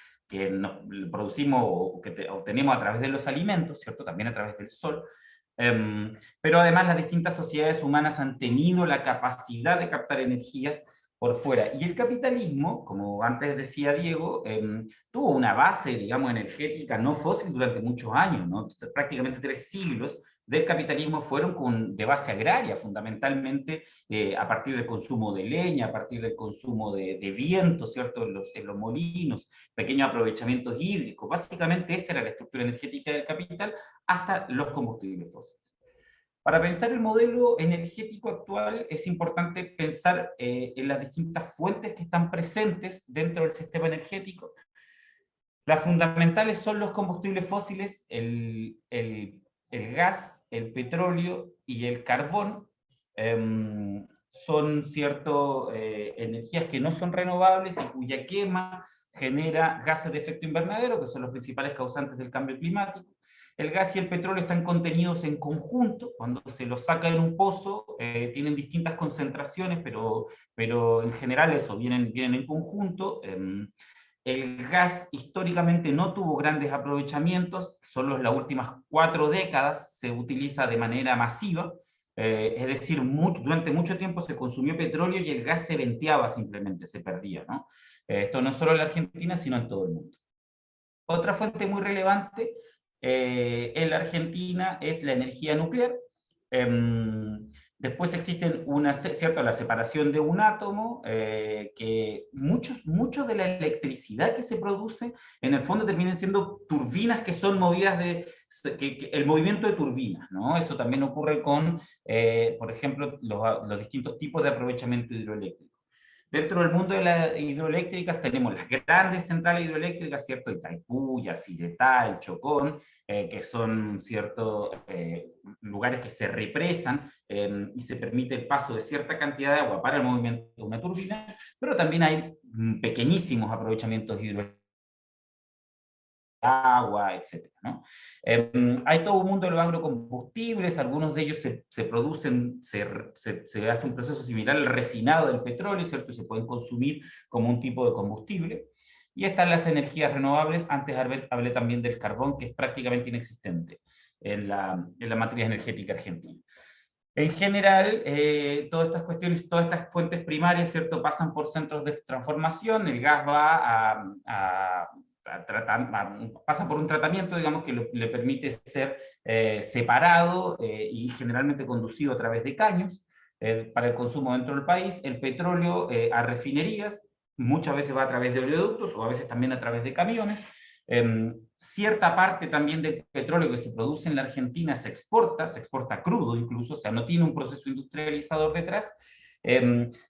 producimos o que obtenemos a través de los alimentos, ¿cierto? También a través del sol. Pero además las distintas sociedades humanas han tenido la capacidad de captar energías por fuera. Y el capitalismo, como antes decía Diego, tuvo una base, digamos, energética no fósil durante muchos años, ¿no? Prácticamente 3 siglos del capitalismo fueron de base agraria, fundamentalmente a partir del consumo de leña, a partir del consumo de viento, ¿cierto? En los molinos, pequeños aprovechamientos hídricos. Básicamente esa era la estructura energética del capital, hasta los combustibles fósiles. Para pensar el modelo energético actual es importante pensar en las distintas fuentes que están presentes dentro del sistema energético. Las fundamentales son los combustibles fósiles, el gas, el petróleo y el carbón. Son energías que no son renovables y cuya quema genera gases de efecto invernadero, que son los principales causantes del cambio climático. El gas y el petróleo están contenidos en conjunto. Cuando se los saca en un pozo, tienen distintas concentraciones, pero en general eso, vienen en conjunto. El gas históricamente no tuvo grandes aprovechamientos, solo en las últimas 4 décadas se utiliza de manera masiva, es decir, durante mucho tiempo se consumió petróleo y el gas se venteaba simplemente, se perdía, ¿no? Esto no solo en la Argentina, sino en todo el mundo. Otra fuente muy relevante en la Argentina es la energía nuclear. Después existen ¿cierto? La separación de un átomo, que mucho de la electricidad que se produce, en el fondo terminan siendo turbinas que son movidas el movimiento de turbinas, ¿no? Eso también ocurre con, por ejemplo, los distintos tipos de aprovechamiento hidroeléctrico. Dentro del mundo de las hidroeléctricas tenemos las grandes centrales hidroeléctricas, ¿cierto? Itaipú, Yacyretá, El Chocón, que son ciertos lugares que se represan y se permite el paso de cierta cantidad de agua para el movimiento de una turbina, pero también hay pequeñísimos aprovechamientos hidroeléctricos, agua, etc. ¿no? Hay todo un mundo de los agrocombustibles, algunos de ellos se producen, se hace un proceso similar al refinado del petróleo, ¿cierto? Se pueden consumir como un tipo de combustible. Y están las energías renovables. Antes hablé también del carbón, que es prácticamente inexistente en la matriz energética argentina. En general, todas estas cuestiones, todas estas fuentes primarias, ¿cierto?, pasan por centros de transformación. El gas va pasa por un tratamiento, digamos, que le permite ser separado y generalmente conducido a través de caños para el consumo dentro del país. El petróleo a refinerías, muchas veces va a través de oleoductos o a veces también a través de camiones. Cierta parte también del petróleo que se produce en la Argentina se exporta crudo incluso, o sea, no tiene un proceso industrializador detrás.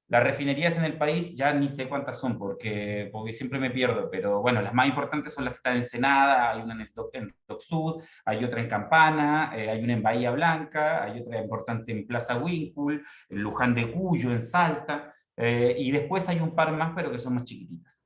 Las refinerías en el país ya ni sé cuántas son porque siempre me pierdo, pero bueno, las más importantes son las que están en Ensenada, hay una en Dock Sud, hay otra en Campana, hay una en Bahía Blanca, hay otra importante en Plaza Winkle, en Luján de Cuyo, en Salta, y después hay un par más, pero que son más chiquititas.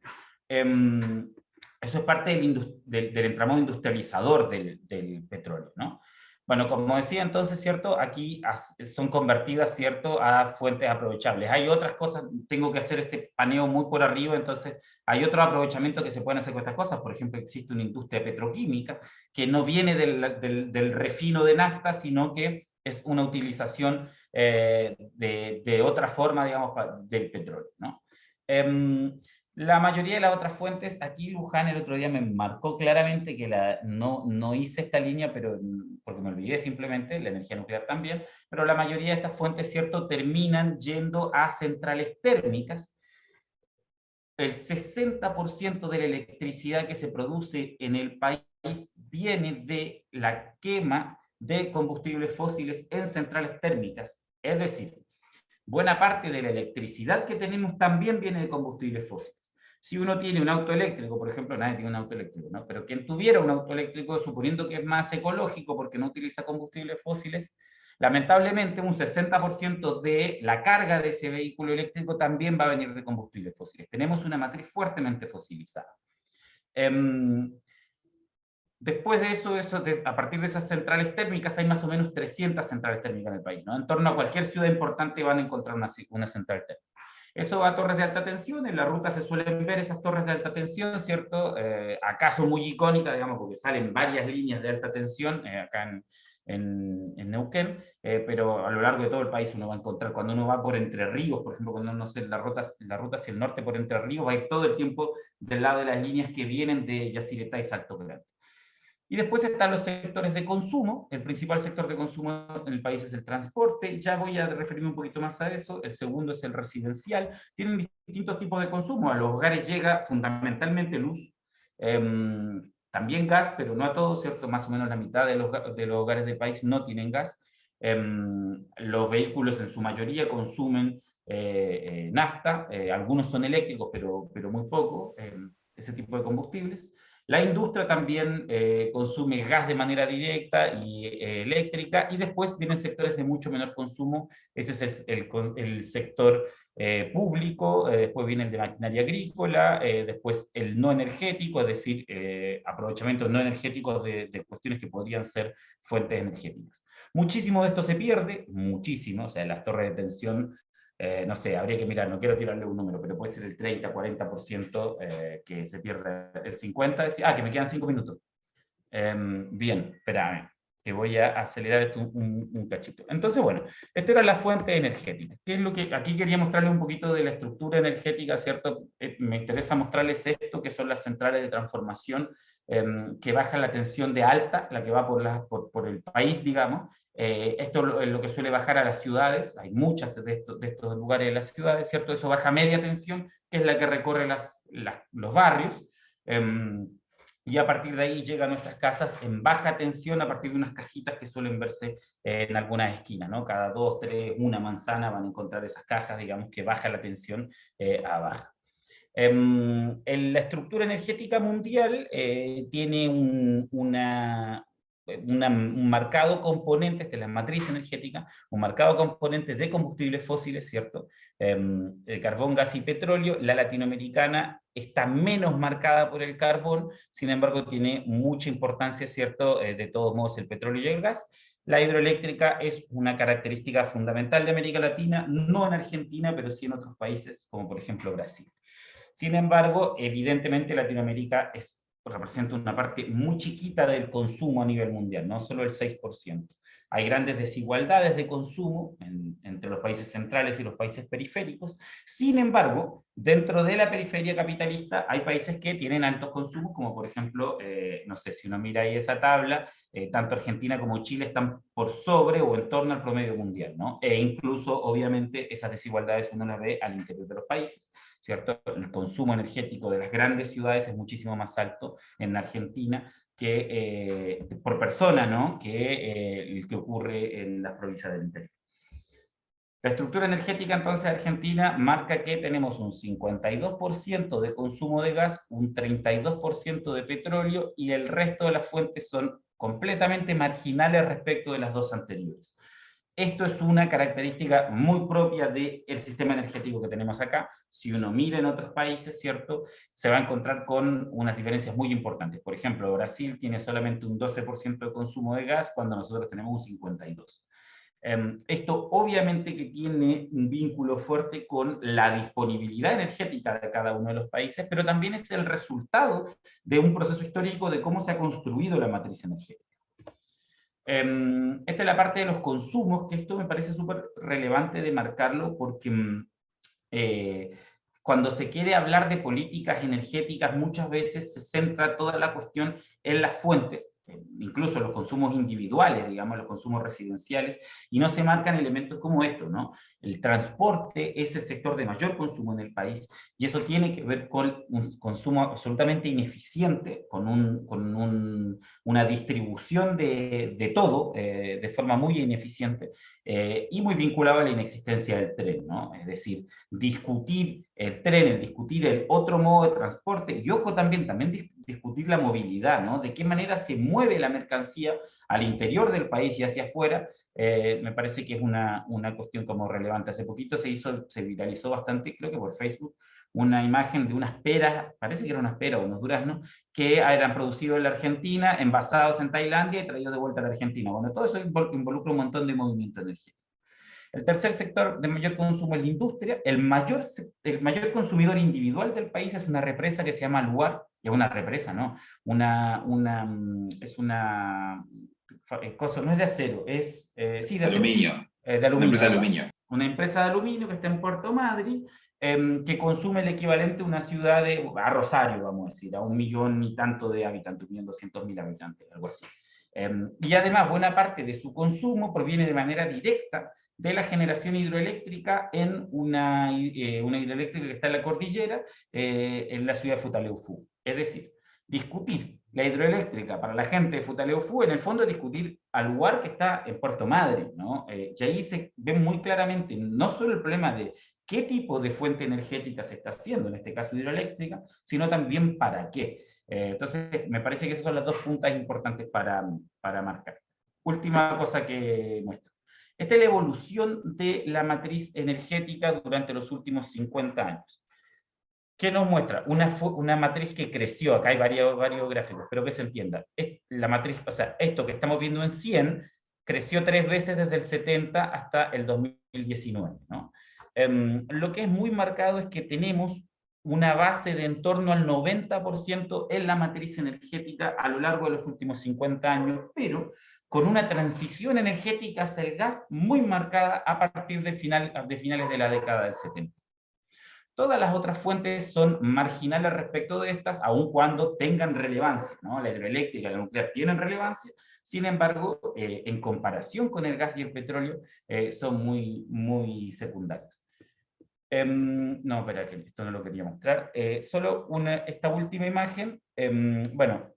Eso es parte del entramado industrializador del petróleo, ¿no? Bueno, como decía entonces, ¿cierto? Aquí son convertidas, ¿cierto?, a fuentes aprovechables. Hay otras cosas, tengo que hacer este paneo muy por arriba, entonces hay otro aprovechamiento que se pueden hacer con estas cosas. Por ejemplo, existe una industria petroquímica que no viene del refino de nafta, sino que es una utilización de otra forma, digamos, del petróleo, ¿no? La mayoría de las otras fuentes, aquí Luján el otro día me marcó claramente que no hice esta línea, pero porque me olvidé simplemente, la energía nuclear también, pero la mayoría de estas fuentes, ¿cierto?, terminan yendo a centrales térmicas. El 60% de la electricidad que se produce en el país viene de la quema de combustibles fósiles en centrales térmicas. Es decir, buena parte de la electricidad que tenemos también viene de combustibles fósiles. Si uno tiene un auto eléctrico, por ejemplo, nadie tiene un auto eléctrico, ¿no? Pero quien tuviera un auto eléctrico, suponiendo que es más ecológico porque no utiliza combustibles fósiles, lamentablemente un 60% de la carga de ese vehículo eléctrico también va a venir de combustibles fósiles. Tenemos una matriz fuertemente fosilizada. Después de eso, a partir de esas centrales térmicas, hay más o menos 300 centrales térmicas en el país, ¿no? En torno a cualquier ciudad importante van a encontrar una central térmica. Eso va a torres de alta tensión, en la ruta se suelen ver esas torres de alta tensión, ¿cierto? Acaso muy icónica, digamos, porque salen varias líneas de alta tensión acá en Neuquén, pero a lo largo de todo el país uno va a encontrar, cuando uno va por Entre Ríos, por ejemplo, cuando uno hace la ruta hacia el norte por Entre Ríos, va a ir todo el tiempo del lado de las líneas que vienen de Yacyretá y Salto Grande. Y después están los sectores de consumo. El principal sector de consumo en el país es el transporte. Ya voy a referirme un poquito más a eso. El segundo es el residencial. Tienen distintos tipos de consumo. A los hogares llega fundamentalmente luz, también gas, pero no a todos, ¿cierto? Más o menos la mitad de los hogares del país no tienen gas. Los vehículos en su mayoría consumen nafta. Algunos son eléctricos, pero muy poco, ese tipo de combustibles. La industria también consume gas de manera directa y eléctrica, y después vienen sectores de mucho menor consumo. Ese es el sector público, después viene el de maquinaria agrícola, después el no energético, es decir, aprovechamientos no energéticos de cuestiones que podrían ser fuentes energéticas. Muchísimo de esto se pierde, muchísimo, o sea, las torres de tensión, no sé, habría que mirar, no quiero tirarle un número, pero puede ser el 30, 40% que se pierde, el 50%, que me quedan 5 minutos. Bien, espérame, que voy a acelerar esto un cachito. Entonces, bueno, esta era la fuente energética. ¿Qué es lo que aquí quería mostrarles un poquito de la estructura energética, ¿cierto? Me interesa mostrarles esto, que son las centrales de transformación, que bajan la tensión de alta, la que va por el país, digamos. Esto es lo que suele bajar a las ciudades, hay muchas de estos lugares de las ciudades, ¿cierto? Eso baja a media tensión, que es la que recorre los barrios. Y a partir de ahí llegan a nuestras casas en baja tensión a partir de unas cajitas que suelen verse en algunas esquinas, ¿no? Cada 2, 3, una manzana van a encontrar esas cajas, digamos, que baja la tensión a baja. En la estructura energética mundial tiene un marcado componente, esta es la matriz energética, un marcado componente de combustibles fósiles, ¿cierto? El carbón, gas y petróleo. La latinoamericana está menos marcada por el carbón, sin embargo tiene mucha importancia, ¿cierto? De todos modos el petróleo y el gas. La hidroeléctrica es una característica fundamental de América Latina, no en Argentina, pero sí en otros países, como por ejemplo Brasil. Sin embargo, evidentemente Latinoamérica representa una parte muy chiquita del consumo a nivel mundial, no solo el 6%. Hay grandes desigualdades de consumo entre los países centrales y los países periféricos. Sin embargo, dentro de la periferia capitalista hay países que tienen altos consumos, como por ejemplo, no sé, si uno mira ahí esa tabla, tanto Argentina como Chile están por sobre o en torno al promedio mundial, ¿no? E incluso, obviamente, esas desigualdades uno las ve al interior de los países, ¿cierto? El consumo energético de las grandes ciudades es muchísimo más alto en Argentina por persona, ¿no? Que el que ocurre en las provincias del interior. La estructura energética entonces argentina marca que tenemos un 52% de consumo de gas, un 32% de petróleo y el resto de las fuentes son completamente marginales respecto de las dos anteriores. Esto es una característica muy propia del sistema energético que tenemos acá. Si uno mira en otros países, ¿cierto?, se va a encontrar con unas diferencias muy importantes. Por ejemplo, Brasil tiene solamente un 12% de consumo de gas, cuando nosotros tenemos un 52%. Esto obviamente que tiene un vínculo fuerte con la disponibilidad energética de cada uno de los países, pero también es el resultado de un proceso histórico de cómo se ha construido la matriz energética. Esta es la parte de los consumos, que esto me parece súper relevante de marcarlo, porque cuando se quiere hablar de políticas energéticas, muchas veces se centra toda la cuestión en las fuentes, incluso los consumos individuales, digamos, los consumos residenciales, y no se marcan elementos como estos, ¿no? El transporte es el sector de mayor consumo en el país, y eso tiene que ver con un consumo absolutamente ineficiente, con una distribución de todo de forma muy ineficiente, y muy vinculado a la inexistencia del tren, ¿no? Es decir, discutir el tren, discutir el otro modo de transporte, y ojo también discutir la movilidad, ¿no? De qué manera se mueve la mercancía al interior del país y hacia afuera, me parece que es una cuestión como relevante. Hace poquito se viralizó bastante, creo que por Facebook, una imagen de unas peras, parece que eran unas peras o unos duraznos, que eran producidos en la Argentina, envasados en Tailandia y traídos de vuelta a la Argentina. Bueno, todo eso involucra un montón de movimiento energético. El tercer sector de mayor consumo es la industria. El mayor consumidor individual del país es una represa que se llama Luar, que es una represa, ¿no? Es una cosa, no es de acero, es sí, de aluminio. De aluminio. Una empresa de aluminio. Una empresa de aluminio que está en Puerto Madryn, que consume el equivalente a una ciudad a Rosario, vamos a decir, a 1 millón y tanto de habitantes, 1.200.000 habitantes, algo así. Y además, buena parte de su consumo proviene de manera directa de la generación hidroeléctrica en una hidroeléctrica que está en la cordillera, en la ciudad de Futaleufú. Es decir, discutir la hidroeléctrica para la gente de Futaleufú, en el fondo es discutir al lugar que está en Puerto Madryn, ¿no? Y ahí se ve muy claramente no solo el problema de qué tipo de fuente energética se está haciendo, en este caso hidroeléctrica, sino también para qué. Entonces, me parece que esas son las dos puntas importantes para marcar. Última cosa que muestro. Esta es la evolución de la matriz energética durante los últimos 50 años. ¿Qué nos muestra? Una matriz que creció, acá hay varios gráficos, pero que se entienda. La matriz, o sea, esto que estamos viendo en 100, creció 3 veces desde el 70 hasta el 2019, ¿no? Lo que es muy marcado es que tenemos una base de en torno al 90% en la matriz energética a lo largo de los últimos 50 años, pero con una transición energética hacia el gas muy marcada a partir de finales de la década del 70. Todas las otras fuentes son marginales respecto de estas, aun cuando tengan relevancia, ¿no? La hidroeléctrica y la nuclear tienen relevancia, sin embargo, en comparación con el gas y el petróleo, son muy secundarios. No, espera, que esto no lo quería mostrar. Solo esta última imagen. Bueno,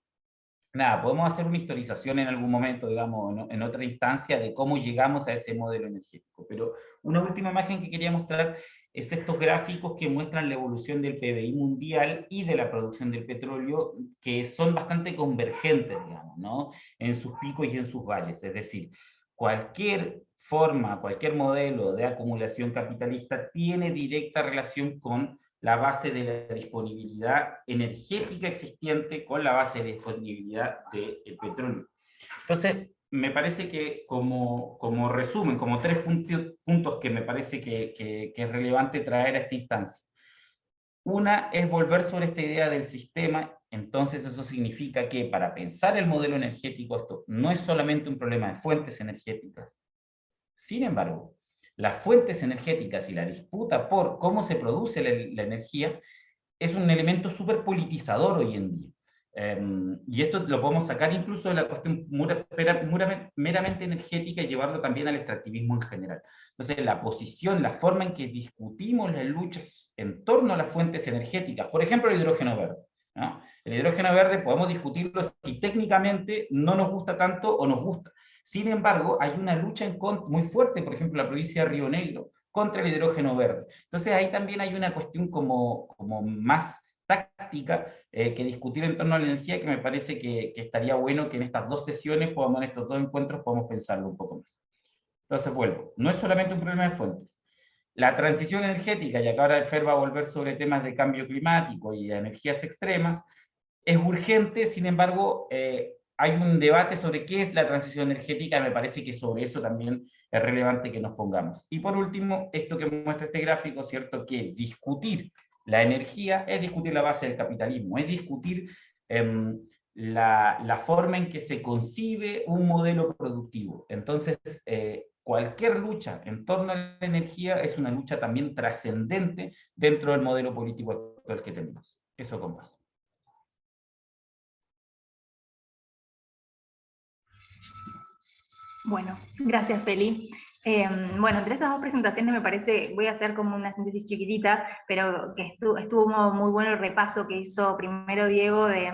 nada, podemos hacer una historización en algún momento, digamos, en otra instancia, de cómo llegamos a ese modelo energético. Pero una última imagen que quería mostrar es estos gráficos que muestran la evolución del PBI mundial y de la producción del petróleo, que son bastante convergentes, digamos, ¿no? En sus picos y en sus valles. Es decir, cualquier forma, cualquier modelo de acumulación capitalista tiene directa relación con la base de la disponibilidad energética existente con la base de disponibilidad del petróleo. Entonces, me parece que como resumen, como 3 puntos que me parece que es relevante traer a esta instancia. Una es volver sobre esta idea del sistema. Entonces eso significa que para pensar el modelo energético, esto no es solamente un problema de fuentes energéticas. Sin embargo, las fuentes energéticas y la disputa por cómo se produce la energía es un elemento súper politizador hoy en día. Y esto lo podemos sacar incluso de la cuestión meramente energética y llevarlo también al extractivismo en general. Entonces, la posición, la forma en que discutimos las luchas en torno a las fuentes energéticas, por ejemplo, el hidrógeno verde, ¿no? El hidrógeno verde podemos discutirlo si técnicamente no nos gusta tanto o nos gusta. Sin embargo, hay una lucha muy fuerte, por ejemplo, en la provincia de Río Negro, contra el hidrógeno verde. Entonces ahí también hay una cuestión como más táctica que discutir en torno a la energía, que me parece que estaría bueno que en estas 2 sesiones, en estos 2 encuentros, podamos pensarlo un poco más. Entonces vuelvo, no es solamente un problema de fuentes. La transición energética, y acá ahora el FER va a volver sobre temas de cambio climático y energías extremas, es urgente. Sin embargo, hay un debate sobre qué es la transición energética, me parece que sobre eso también es relevante que nos pongamos. Y por último, esto que muestra este gráfico, ¿cierto? Que discutir la energía es discutir la base del capitalismo, es discutir la forma en que se concibe un modelo productivo. Entonces, cualquier lucha en torno a la energía es una lucha también trascendente dentro del modelo político actual que tenemos. Eso con más. Bueno, gracias, Feli. Bueno, entre estas 2 presentaciones me parece, voy a hacer como una síntesis chiquitita, pero que estuvo muy bueno el repaso que hizo primero Diego de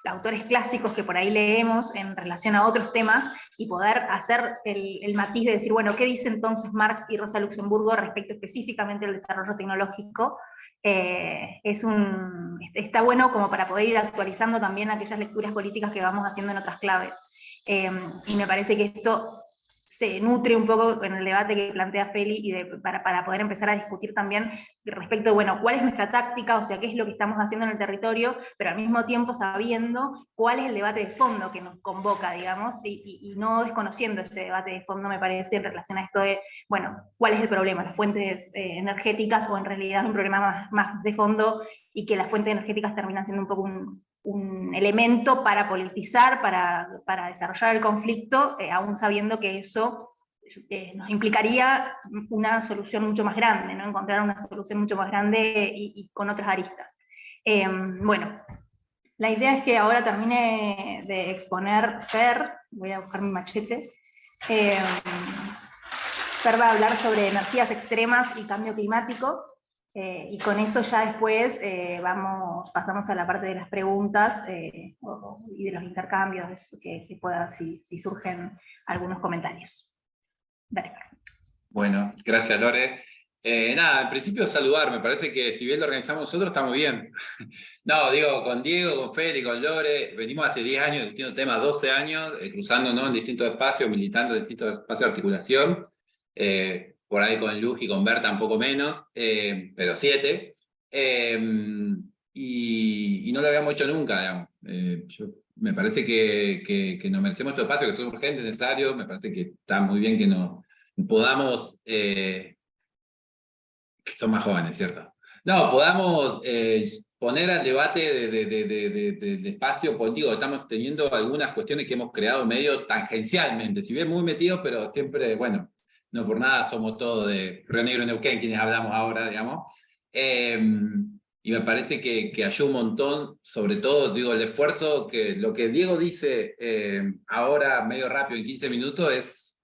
autores clásicos que por ahí leemos en relación a otros temas, y poder hacer el matiz de decir, bueno, ¿qué dice entonces Marx y Rosa Luxemburgo respecto específicamente al desarrollo tecnológico? Está bueno como para poder ir actualizando también aquellas lecturas políticas que vamos haciendo en otras claves. Y me parece que esto se nutre un poco en el debate que plantea Feli, y para poder empezar a discutir también respecto de, bueno, cuál es nuestra táctica, o sea, qué es lo que estamos haciendo en el territorio, pero al mismo tiempo sabiendo cuál es el debate de fondo que nos convoca, digamos, y no desconociendo ese debate de fondo, me parece, en relación a esto de, bueno, cuál es el problema, las fuentes energéticas, o en realidad un problema más de fondo, y que las fuentes energéticas terminan siendo un poco un elemento para politizar, para desarrollar el conflicto, aún sabiendo que eso nos implicaría una solución mucho más grande, ¿no? Encontrar una solución mucho más grande y con otras aristas. Bueno, la idea es que ahora termine de exponer Fer, voy a buscar mi machete. Fer va a hablar sobre energías extremas y cambio climático. Y con eso ya después pasamos a la parte de las preguntas y de los intercambios, que pueda, si surgen algunos comentarios. Dale. Bueno, gracias, Lore. Nada, en principio saludar, me parece que si bien lo organizamos nosotros, está muy bien. No, digo, con Diego, con Feli, con Lore, venimos hace 10 años discutiendo temas, 12 años, cruzándonos en distintos espacios, militando en distintos espacios de articulación. Por ahí con Luz y con Berta un poco menos, pero 7. Y no lo habíamos hecho nunca, digamos. Me parece que nos merecemos estos espacios, que son urgentes, necesarios. Me parece que está muy bien que nos podamos, que son más jóvenes, ¿cierto? No, podamos poner al debate del espacio político. Estamos teniendo algunas cuestiones que hemos creado medio tangencialmente, si bien muy metidos, pero siempre, bueno, no por nada somos todos de Río Negro y Neuquén quienes hablamos ahora, digamos. Y me parece que ayuda un montón, sobre todo, digo, el esfuerzo, que lo que Diego dice ahora medio rápido, en 15 minutos, es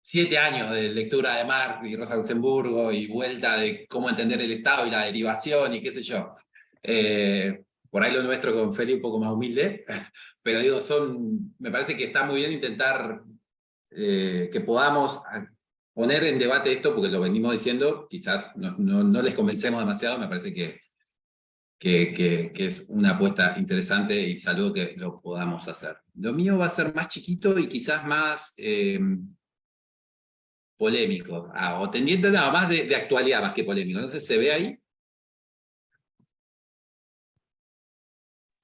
7 años de lectura de Marx y Rosa Luxemburgo y vuelta de cómo entender el Estado y la derivación y qué sé yo. Por ahí lo nuestro con Feli un poco más humilde, pero digo, me parece que está muy bien intentar que podamos poner en debate esto, porque lo venimos diciendo, quizás no les convencemos demasiado, me parece que es una apuesta interesante y saludo que lo podamos hacer. Lo mío va a ser más chiquito y quizás más polémico, o tendiente nada más de actualidad más que polémico. No sé, ¿se ve ahí?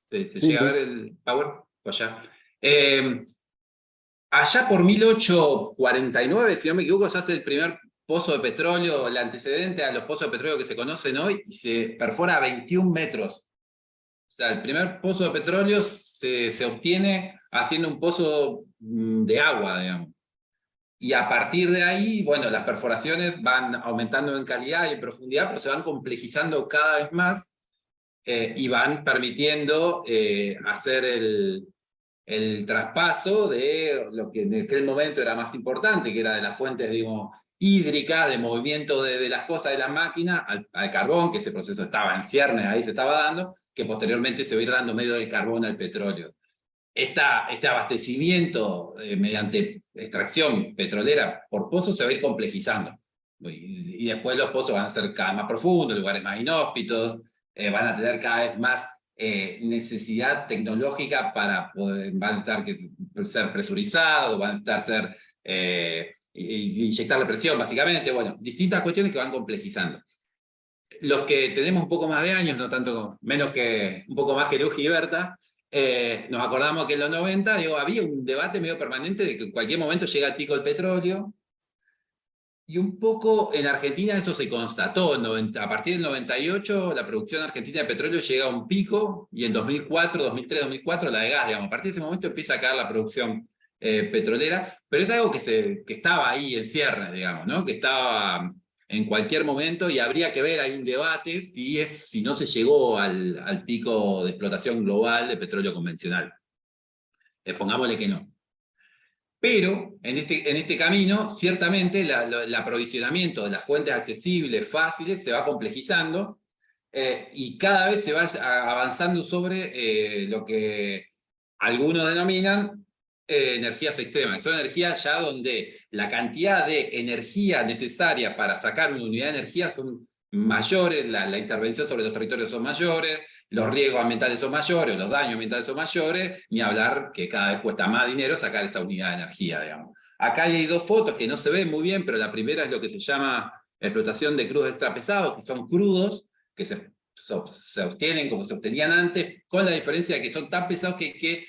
¿Se Sí, llega a ver el power? O allá. Allá por 1849, si no me equivoco, se hace el primer pozo de petróleo, el antecedente a los pozos de petróleo que se conocen hoy, y se perfora a 21 metros. O sea, el primer pozo de petróleo se obtiene haciendo un pozo de agua, digamos. Y a partir de ahí, bueno, las perforaciones van aumentando en calidad y en profundidad, pero se van complejizando cada vez más y van permitiendo hacer el traspaso de lo que en aquel momento era más importante, que era de las fuentes, digamos, hídricas, de movimiento de las cosas de las máquinas, al carbón, que ese proceso estaba en ciernes, ahí se estaba dando, que posteriormente se va a ir dando medio del carbón al petróleo. Este abastecimiento mediante extracción petrolera por pozos se va a ir complejizando. Y después los pozos van a ser cada vez más profundos, lugares más inhóspitos, van a tener cada vez más necesidad tecnológica para poder, van a estar ser presurizados, van a estar inyectarle presión, básicamente. Bueno, distintas cuestiones que van complejizando. Los que tenemos un poco más de años, no tanto, menos que un poco más que Luji y Berta, nos acordamos que en los 90 digo, había un debate medio permanente de que en cualquier momento llega el pico del petróleo, y un poco en Argentina eso se constató. A partir del 98 la producción argentina de petróleo llega a un pico, y en 2004, 2003, 2004 la de gas, digamos. A partir de ese momento empieza a caer la producción petrolera, pero es algo que estaba ahí en ciernes, digamos, ¿no? Que estaba en cualquier momento, y habría que ver, hay un debate si no se llegó al pico de explotación global de petróleo convencional. Pongámosle que no. Pero en este camino, ciertamente, el aprovisionamiento de las fuentes accesibles, fáciles, se va complejizando y cada vez se va avanzando sobre lo que algunos denominan energías extremas, que son energías ya donde la cantidad de energía necesaria para sacar una unidad de energía son mayores, la intervención sobre los territorios son mayores, los riesgos ambientales son mayores, los daños ambientales son mayores, ni hablar que cada vez cuesta más dinero sacar esa unidad de energía, digamos. Acá hay dos fotos que no se ven muy bien, pero la primera es lo que se llama explotación de crudos extrapesados, que son crudos que se obtienen como se obtenían antes, con la diferencia de que son tan pesados que hay que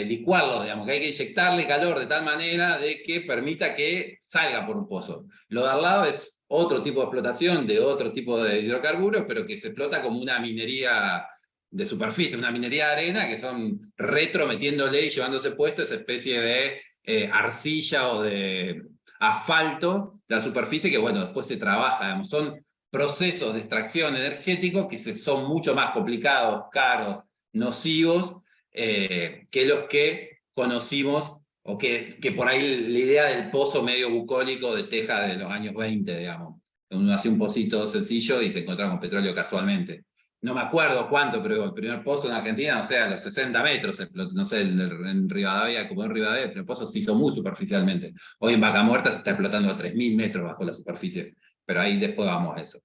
licuarlos, digamos, que hay que inyectarle calor de tal manera de que permita que salga por un pozo. Lo de al lado es otro tipo de explotación de otro tipo de hidrocarburos, pero que se explota como una minería de superficie, una minería de arena, que son retrometiéndole y llevándose puesto esa especie de arcilla o de asfalto de la superficie, que bueno, después se trabaja, digamos. Son procesos de extracción energéticos que son mucho más complicados, caros, nocivos, que los que conocimos, o que por ahí la idea del pozo medio bucólico de Texas de los años 20, digamos. Uno hacía un pocito sencillo y se encontraba con petróleo casualmente. No me acuerdo cuánto, pero el primer pozo en Argentina, o sea, a los 60 metros, no sé, en Rivadavia, como en Rivadavia, el primer pozo se hizo muy superficialmente. Hoy en Vaca Muerta se está explotando a 3.000 metros bajo la superficie, pero ahí después vamos a eso.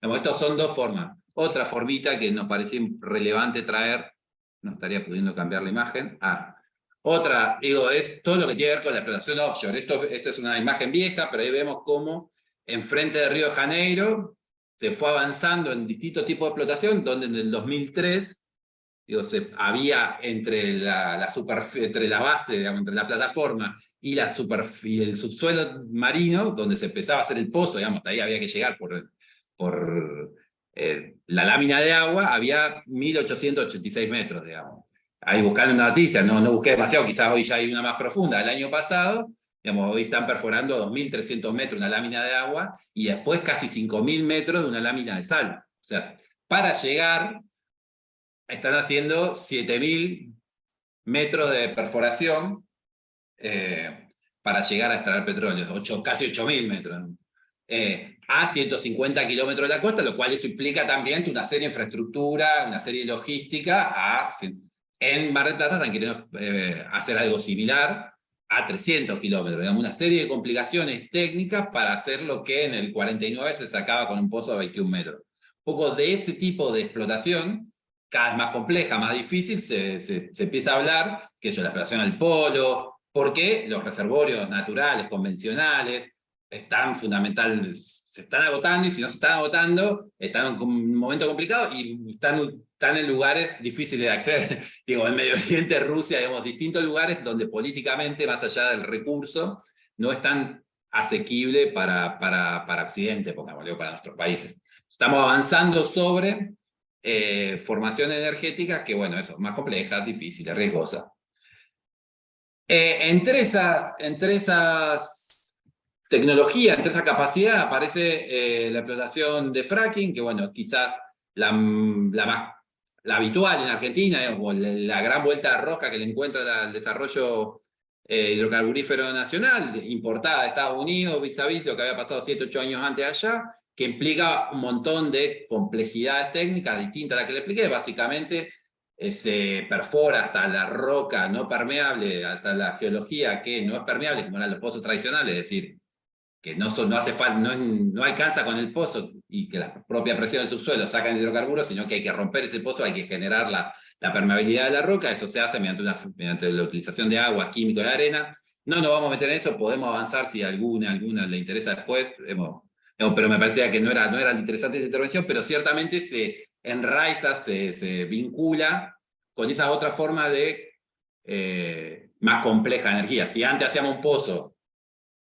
Estos son dos formas. Otra formita que nos parecía relevante traer, no estaría pudiendo cambiar la imagen. Otra, digo, es todo lo que tiene que ver con la explotación offshore. Esto es una imagen vieja, pero ahí vemos cómo enfrente de Río de Janeiro se fue avanzando en distintos tipos de explotación, donde en el 2003 había entre la base, digamos, entre la plataforma y el subsuelo marino, donde se empezaba a hacer el pozo, digamos, ahí había que llegar por la lámina de agua había 1886 metros, digamos. Ahí buscando una noticia, no busqué demasiado, quizás hoy ya hay una más profunda. El año pasado, digamos, hoy están perforando 2.300 metros una lámina de agua y después casi 5.000 metros de una lámina de sal. O sea, para llegar, están haciendo 7.000 metros de perforación para llegar a extraer petróleo, casi 8.000 metros. A 150 kilómetros de la costa, lo cual eso implica también una serie de infraestructura, una serie de logística. En Mar del Plata están queriendo hacer algo similar a 300 kilómetros, digamos, una serie de complicaciones técnicas para hacer lo que en el 49 se sacaba con un pozo de 21 metros. Un poco de ese tipo de explotación, cada vez más compleja, más difícil, se empieza a hablar, que es la explotación al polo, porque los reservorios naturales, convencionales, están se están agotando, y si no se están agotando, están en un momento complicado y están en lugares difíciles de acceder. Digo, en Medio Oriente, Rusia, digamos, distintos lugares donde políticamente, más allá del recurso, no es tan asequible para Occidente, pongámosle, para nuestros países. Estamos avanzando sobre formación energética que, bueno, eso, más compleja, difícil, riesgosa. Entre esas tecnologías, entre esa capacidad, aparece la explotación de fracking, que, bueno, quizás la habitual en Argentina, o la gran vuelta de rosca que le encuentra al desarrollo hidrocarburífero nacional, importada de Estados Unidos, vis a vis lo que había pasado 7, 8 años antes allá, que implica un montón de complejidades técnicas distintas a las que le expliqué. Básicamente se perfora hasta la roca no permeable, hasta la geología que no es permeable, como eran los pozos tradicionales, es decir, que no hace falta, no alcanza con el pozo y que la propia presión del subsuelo saca el hidrocarburo, sino que hay que romper ese pozo, hay que generar la permeabilidad de la roca. Eso se hace mediante la utilización de agua, químico y arena. No nos vamos a meter en eso, podemos avanzar si alguna le interesa después. Pero me parecía que no era interesante esta intervención, pero ciertamente se enraiza, se vincula con esas otras formas de más compleja energía. Si antes hacíamos un pozo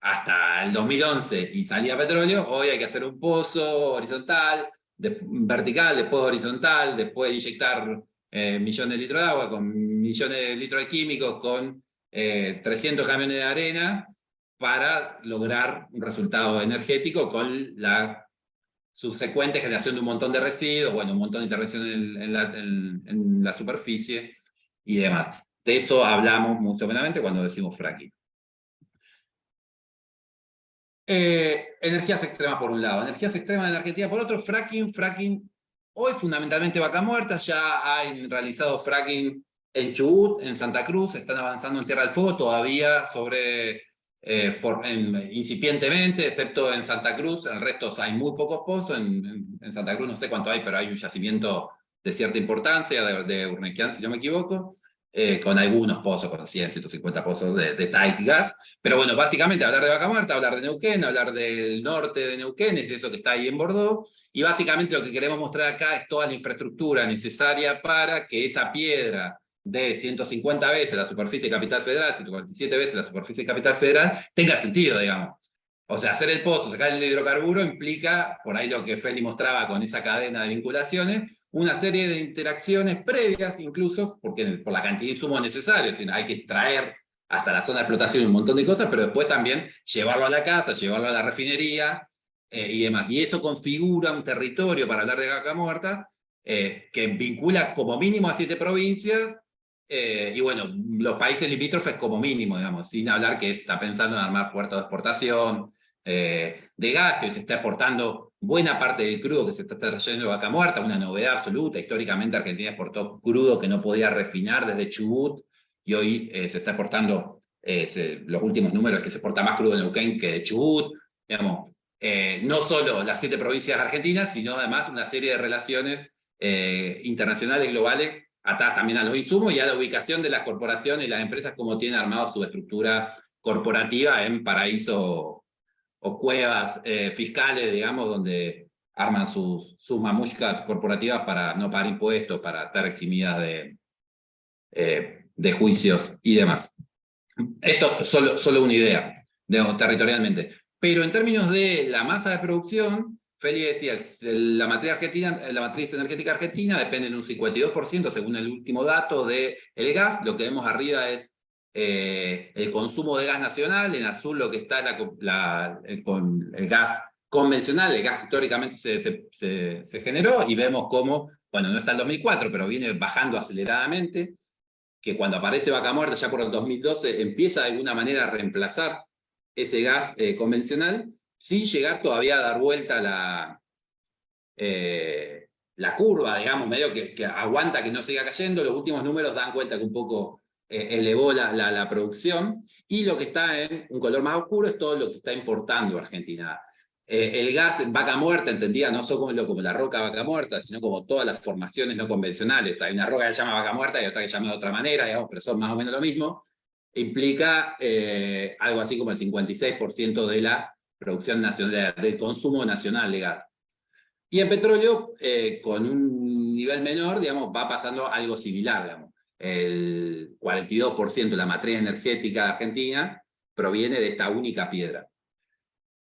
hasta el 2011 y salía petróleo, hoy hay que hacer un pozo horizontal, vertical, después horizontal, después inyectar millones de litros de agua, con millones de litros de químicos, con 300 camiones de arena, para lograr un resultado energético con la subsecuente generación de un montón de residuos, bueno, un montón de intervención en la superficie y demás. De eso hablamos muy someramente cuando decimos fracking. Energías extremas por un lado, energías extremas en Argentina por otro. Fracking, hoy fundamentalmente Vaca Muerta. Ya han realizado fracking en Chubut, en Santa Cruz, están avanzando en Tierra del Fuego todavía incipientemente, excepto en Santa Cruz. El resto, o sea, hay muy pocos pozos. En Santa Cruz no sé cuánto hay, pero hay un yacimiento de cierta importancia, de Urnequian, si no me equivoco, con algunos pozos, con 100, 150 pozos de tight gas. Pero bueno, básicamente hablar de Vaca Muerta, hablar de Neuquén, hablar del norte de Neuquén, es eso que está ahí en Bordeaux, y básicamente lo que queremos mostrar acá es toda la infraestructura necesaria para que esa piedra de 150 veces la superficie de Capital Federal, 147 veces la superficie de Capital Federal, tenga sentido, digamos. O sea, hacer el pozo, sacar el hidrocarburo, implica, por ahí lo que Feli mostraba con esa cadena de vinculaciones, una serie de interacciones previas, incluso, porque por la cantidad de insumos necesarios, hay que extraer hasta la zona de explotación un montón de cosas, pero después también llevarlo a la casa, llevarlo a la refinería y demás. Y eso configura un territorio, para hablar de Vaca Muerta, que vincula como mínimo a 7 provincias, y bueno, los países limítrofes como mínimo, digamos, sin hablar que está pensando en armar puertos de exportación de gas, que se está exportando buena parte del crudo que se está trayendo de Vaca Muerta, una novedad absoluta. Históricamente Argentina exportó crudo que no podía refinar desde Chubut, y hoy se está exportando, los últimos números es que se exporta más crudo de Neuquén que de Chubut, digamos. No solo las 7 provincias argentinas, sino además una serie de relaciones internacionales, globales, atadas también a los insumos y a la ubicación de las corporaciones y las empresas, como tienen armado su estructura corporativa en paraísos o cuevas fiscales, digamos, donde arman sus mamushkas corporativas para no pagar impuestos, para estar eximidas de juicios y demás. Esto es solo una idea, territorialmente. Pero en términos de la masa de producción, Feli decía, la matriz energética argentina depende en un 52%, según el último dato, del gas. Lo que vemos arriba es el consumo de gas nacional, en azul lo que está el gas convencional, el gas que históricamente se generó, y vemos cómo, bueno, no está el 2004, pero viene bajando aceleradamente, que cuando aparece Vaca Muerta, ya por el 2012, empieza de alguna manera a reemplazar ese gas convencional, sin llegar todavía a dar vuelta la curva, digamos, medio que aguanta que no siga cayendo. Los últimos números dan cuenta que un poco elevó la producción, y lo que está en un color más oscuro es todo lo que está importando Argentina. El gas en Vaca Muerta, entendía no solo como la roca Vaca Muerta, sino como todas las formaciones no convencionales. Hay una roca que se llama Vaca Muerta y otra que se llama de otra manera, digamos, pero son más o menos lo mismo. Implica algo así como el 56% de la producción nacional, del consumo nacional de gas. Y en petróleo, con un nivel menor, digamos, va pasando algo similar, digamos. El 42% de la matriz energética de Argentina proviene de esta única piedra.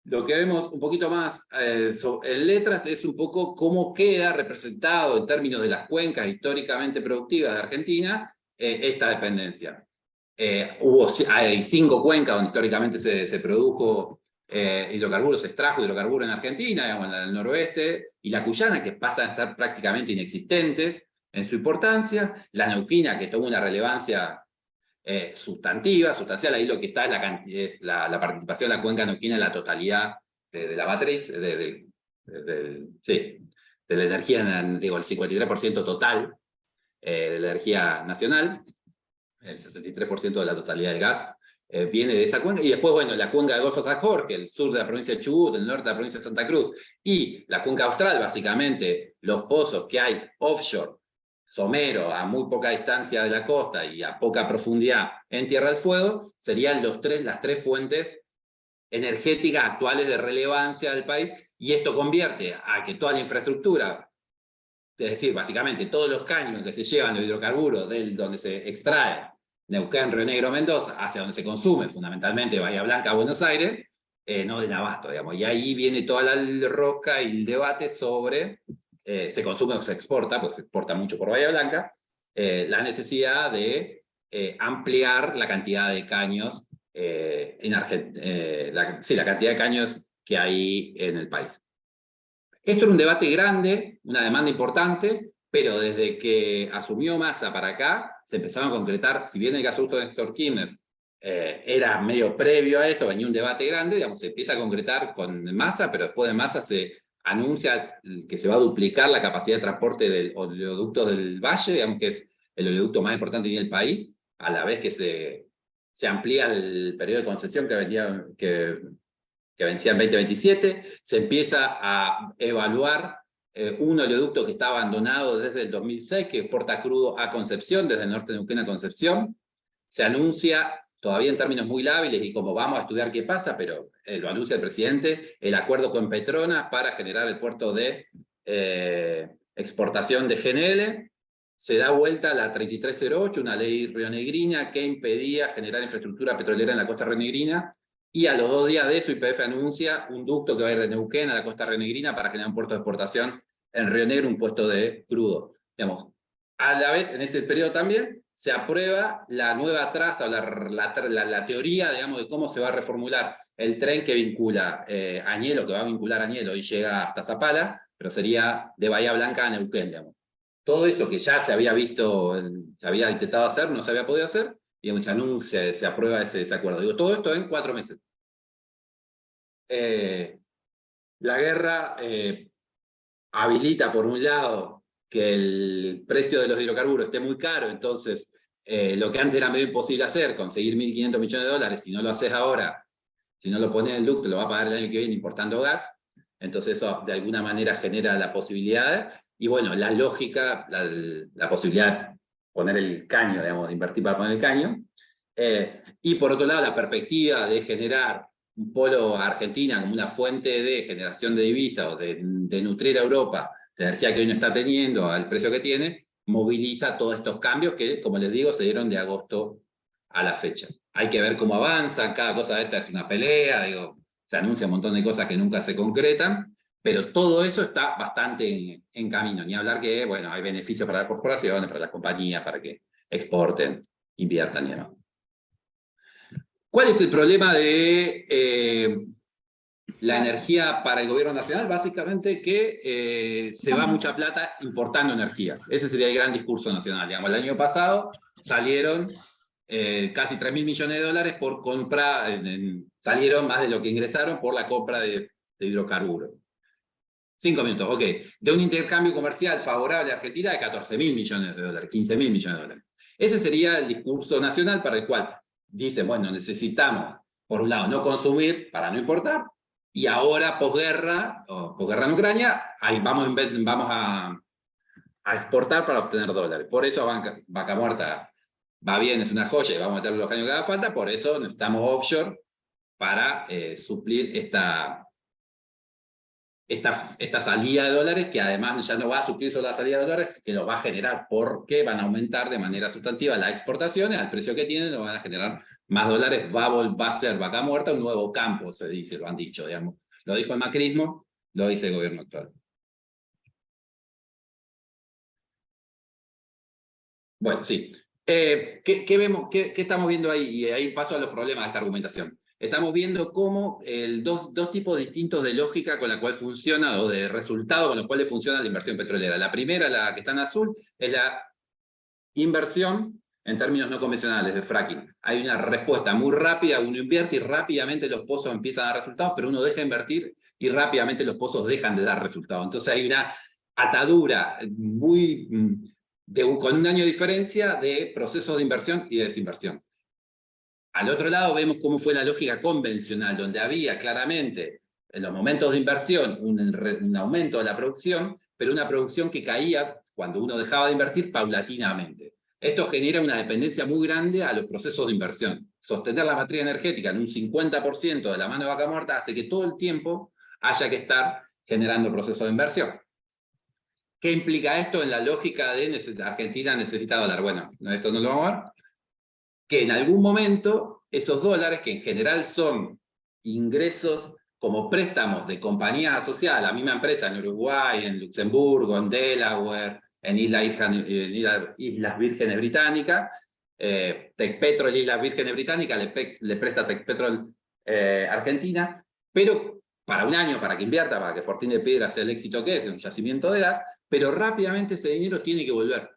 Lo que vemos un poquito más en letras es un poco cómo queda representado en términos de las cuencas históricamente productivas de Argentina esta dependencia. Hay 5 cuencas donde históricamente se produjo hidrocarburos, se extrajo hidrocarburos en Argentina, digamos, en el noroeste, y la cuyana, que pasan a estar prácticamente inexistentes en su importancia, la neuquina, que toma una relevancia sustancial. Ahí lo que está es la participación de la cuenca neuquina en la totalidad de la matriz, de la energía, digo, el 53% total de la energía nacional, el 63% de la totalidad del gas viene de esa cuenca. Y después, bueno, la cuenca del Golfo San Jorge, el sur de la provincia de Chubut, el norte de la provincia de Santa Cruz, y la cuenca austral, básicamente, los pozos que hay offshore, somero, a muy poca distancia de la costa y a poca profundidad en Tierra del Fuego, serían las 3 fuentes energéticas actuales de relevancia del país, y esto convierte a que toda la infraestructura, es decir, básicamente todos los caños que se llevan los hidrocarburos donde se extrae Neuquén, Río Negro, Mendoza, hacia donde se consume, fundamentalmente Bahía Blanca, Buenos Aires, no den abasto, digamos. Y ahí viene toda la rosca y el debate sobre, se consume o se exporta, pues se exporta mucho por Bahía Blanca, la necesidad de ampliar la cantidad de caños en Argentina, la cantidad de caños que hay en el país. Esto era un debate grande, una demanda importante, pero desde que asumió Massa para acá, se empezaron a concretar, si bien el gasoducto de Néstor Kirchner era medio previo a eso, venía un debate grande, digamos, se empieza a concretar con Massa, pero después de Massa se anuncia que se va a duplicar la capacidad de transporte del oleoducto del Valle, digamos que es el oleoducto más importante del país, a la vez que se amplía el periodo de concesión que vencía en 2027, se empieza a evaluar un oleoducto que está abandonado desde el 2006, que exporta crudo a Concepción, desde el norte de Neuquén a Concepción. Se anuncia, todavía en términos muy lábiles, y como vamos a estudiar qué pasa, pero lo anuncia el presidente, el acuerdo con Petronas para generar el puerto de exportación de GNL. Se da vuelta la 3308, una ley rionegrina que impedía generar infraestructura petrolera en la costa rionegrina, y a los 2 días de eso YPF anuncia un ducto que va a ir de Neuquén a la costa rionegrina para generar un puerto de exportación en Río Negro, un puesto de crudo. Digamos, a la vez, en este periodo también, se aprueba la nueva traza, o la teoría, digamos, de cómo se va a reformular el tren que vincula Añelo, que va a vincular Añelo y llega hasta Zapala, pero sería de Bahía Blanca a Neuquén, digamos. Todo esto que ya se había visto, se había intentado hacer, no se había podido hacer, y se aprueba ese acuerdo. Digo, todo esto en 4 meses. La guerra habilita, por un lado, que el precio de los hidrocarburos esté muy caro, entonces lo que antes era medio imposible hacer, conseguir 1.500 millones de dólares, si no lo haces ahora, si no lo pones en el ducto, lo va a pagar el año que viene importando gas, entonces eso de alguna manera genera la posibilidad, y bueno, la lógica, la posibilidad de poner el caño, digamos, de invertir para poner el caño, y por otro lado la perspectiva de generar un polo a Argentina como una fuente de generación de divisas o de nutrir a Europa de energía que hoy no está teniendo al precio que tiene, moviliza todos estos cambios que, como les digo, se dieron de agosto a la fecha. Hay que ver cómo avanzan, cada cosa de esta es una pelea, digo, se anuncia un montón de cosas que nunca se concretan, Pero todo eso está bastante en camino. Ni hablar que, bueno, hay beneficios para las corporaciones, para las compañías, para que exporten, inviertan y demás. ¿Cuál es el problema de la energía para el gobierno nacional? Básicamente que se va mucha plata importando energía. Ese sería el gran discurso nacional. Digamos, el año pasado salieron casi 3.000 millones de dólares por compra, salieron más de lo que ingresaron por la compra de hidrocarburos. 5 minutos, ok. De un intercambio comercial favorable a Argentina de 14.000 millones de dólares, 15.000 millones de dólares. Ese sería el discurso nacional para el cual dicen, bueno, necesitamos, por un lado, no consumir para no importar, y ahora, posguerra en Ucrania, ahí vamos a exportar para obtener dólares. Por eso Vaca Muerta va bien, es una joya, y vamos a meter los caños que haga falta, por eso necesitamos offshore para suplir esta salida de dólares, que además ya no va a suplir solo la salida de dólares, que lo va a generar porque van a aumentar de manera sustantiva las exportaciones, al precio que tienen, lo van a generar más dólares, va a ser Vaca Muerta un nuevo campo, se dice, lo han dicho, digamos. Lo dijo el macrismo, lo dice el gobierno actual. Bueno, sí. ¿Qué vemos? ¿Qué estamos viendo ahí? Y ahí paso a los problemas de esta argumentación. Estamos viendo cómo dos tipos distintos de lógica con la cual funciona, o de resultado con los cuales funciona la inversión petrolera. La primera, la que está en azul, es la inversión en términos no convencionales de fracking. Hay una respuesta muy rápida, uno invierte y rápidamente los pozos empiezan a dar resultados, pero uno deja de invertir y rápidamente los pozos dejan de dar resultados. Entonces hay una atadura muy con un año de diferencia de procesos de inversión y de desinversión. Al otro lado vemos cómo fue la lógica convencional, donde había claramente en los momentos de inversión un aumento de la producción, pero una producción que caía cuando uno dejaba de invertir paulatinamente. Esto genera una dependencia muy grande a los procesos de inversión. Sostener la matriz energética en un 50% de la mano de Vaca Muerta hace que todo el tiempo haya que estar generando procesos de inversión. ¿Qué implica esto en la lógica de Argentina necesita dólar? Bueno, esto no lo vamos a ver. Que en algún momento esos dólares, que en general son ingresos como préstamos de compañías asociadas a la misma empresa en Uruguay, en Luxemburgo, en Delaware, en Islas Vírgenes Británicas, Tecpetrol y Islas Vírgenes Británicas le presta Tecpetrol Argentina, pero para un año, para que invierta, para que Fortín de Piedra sea el éxito que es, un yacimiento de gas, pero rápidamente ese dinero tiene que volver.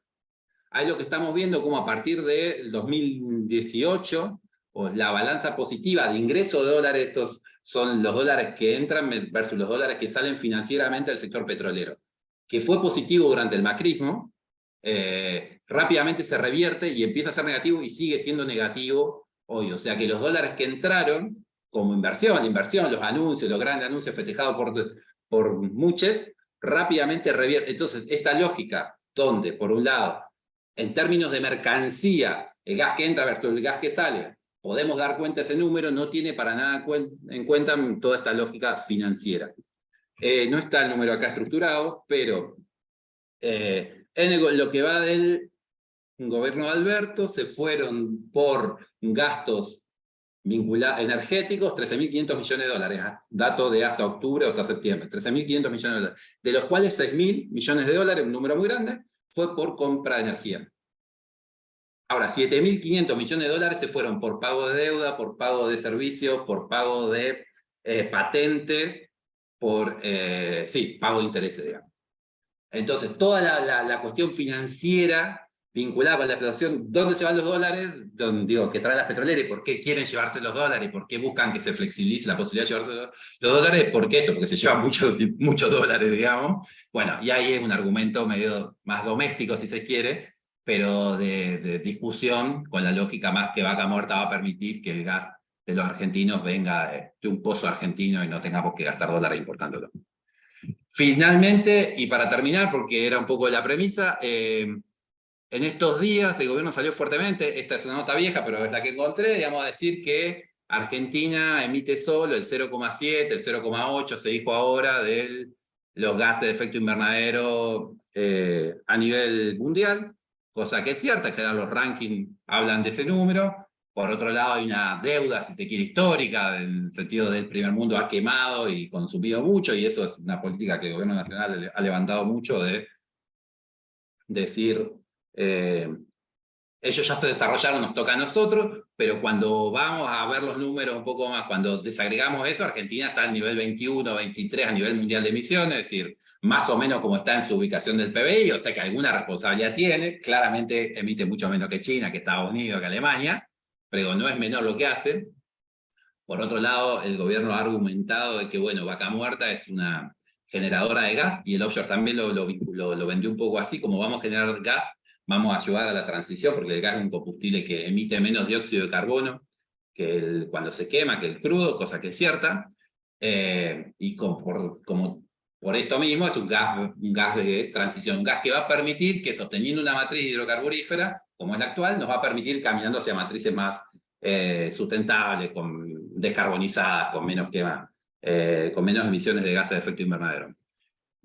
Ahí lo que estamos viendo como a partir del 2018, o la balanza positiva de ingreso de dólares, estos son los dólares que entran versus los dólares que salen financieramente del sector petrolero, que fue positivo durante el macrismo, rápidamente se revierte y empieza a ser negativo y sigue siendo negativo hoy. O sea que los dólares que entraron como inversión, los anuncios, los grandes anuncios festejados por muchos, rápidamente revierte. Entonces, esta lógica donde, por un lado, en términos de mercancía, el gas que entra versus el gas que sale, podemos dar cuenta de ese número, no tiene para nada en cuenta toda esta lógica financiera. No está el número acá estructurado, pero en lo que va del gobierno de Alberto, se fueron por gastos energéticos 13.500 millones de dólares, dato de hasta octubre o hasta septiembre, 13.500 millones de dólares, de los cuales 6.000 millones de dólares, un número muy grande, fue por compra de energía. Ahora, 7.500 millones de dólares se fueron por pago de deuda, por pago de servicios, por pago de patentes, por pago de intereses, digamos. Entonces, toda la cuestión financiera vinculada con la explotación, ¿dónde se van los dólares? Que traen las petroleras, y por qué quieren llevarse los dólares, y por qué buscan que se flexibilice la posibilidad de llevarse los dólares, ¿por qué esto? Porque se llevan muchos dólares, digamos. Bueno, y ahí es un argumento medio más doméstico, si se quiere, pero de discusión con la lógica más que Vaca Muerta va a permitir que el gas de los argentinos venga de un pozo argentino y no tengamos que gastar dólares importándolo. Finalmente, y para terminar, porque era un poco la premisa, en estos días el gobierno salió fuertemente, esta es una nota vieja, pero es la que encontré, digamos, a decir que Argentina emite solo el 0,7, el 0,8, se dijo ahora, de los gases de efecto invernadero a nivel mundial, cosa que es cierta, en general los rankings hablan de ese número, Por otro lado, hay una deuda, si se quiere, histórica, en el sentido del primer mundo ha quemado y consumido mucho, y eso es una política que el gobierno nacional ha levantado mucho de decir, ellos ya se desarrollaron, nos toca a nosotros, pero cuando vamos a ver los números un poco más, cuando desagregamos eso, Argentina está al nivel 21, 23 a nivel mundial de emisiones, es decir, más o menos como está en su ubicación del PBI, o sea que alguna responsabilidad tiene, claramente emite mucho menos que China, que Estados Unidos, que Alemania, pero no es menor lo que hace. Por otro lado, el gobierno ha argumentado de que, bueno, Vaca Muerta es una generadora de gas, y el offshore también lo vendió un poco así, como vamos a generar gas, vamos a ayudar a la transición, porque el gas es un combustible que emite menos dióxido de carbono que cuando se quema, que el crudo, cosa que es cierta, y por esto mismo es un gas de transición, un gas que va a permitir que, sosteniendo una matriz hidrocarburífera, como es la actual, nos va a permitir caminando hacia matrices más sustentables, descarbonizadas, con menos quema, con menos emisiones de gases de efecto invernadero.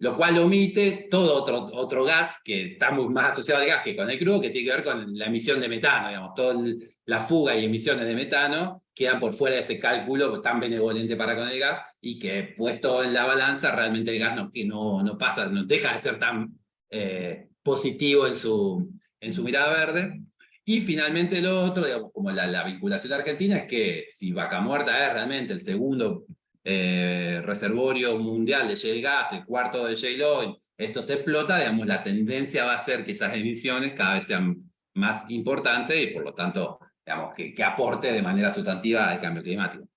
Lo cual omite todo otro gas que está muy más asociado al gas que con el crudo, que tiene que ver con la emisión de metano, digamos, toda la fuga y emisiones de metano quedan por fuera de ese cálculo tan benevolente para con el gas, y que puesto en la balanza, realmente el gas no pasa, no deja de ser tan positivo en su mirada verde. Y finalmente lo otro, digamos, como la vinculación argentina, es que si Vaca Muerta es realmente el segundo reservorio mundial de shale gas, el cuarto de shale oil, esto se explota, digamos, la tendencia va a ser que esas emisiones cada vez sean más importantes y por lo tanto, digamos, que aporte de manera sustantiva al cambio climático.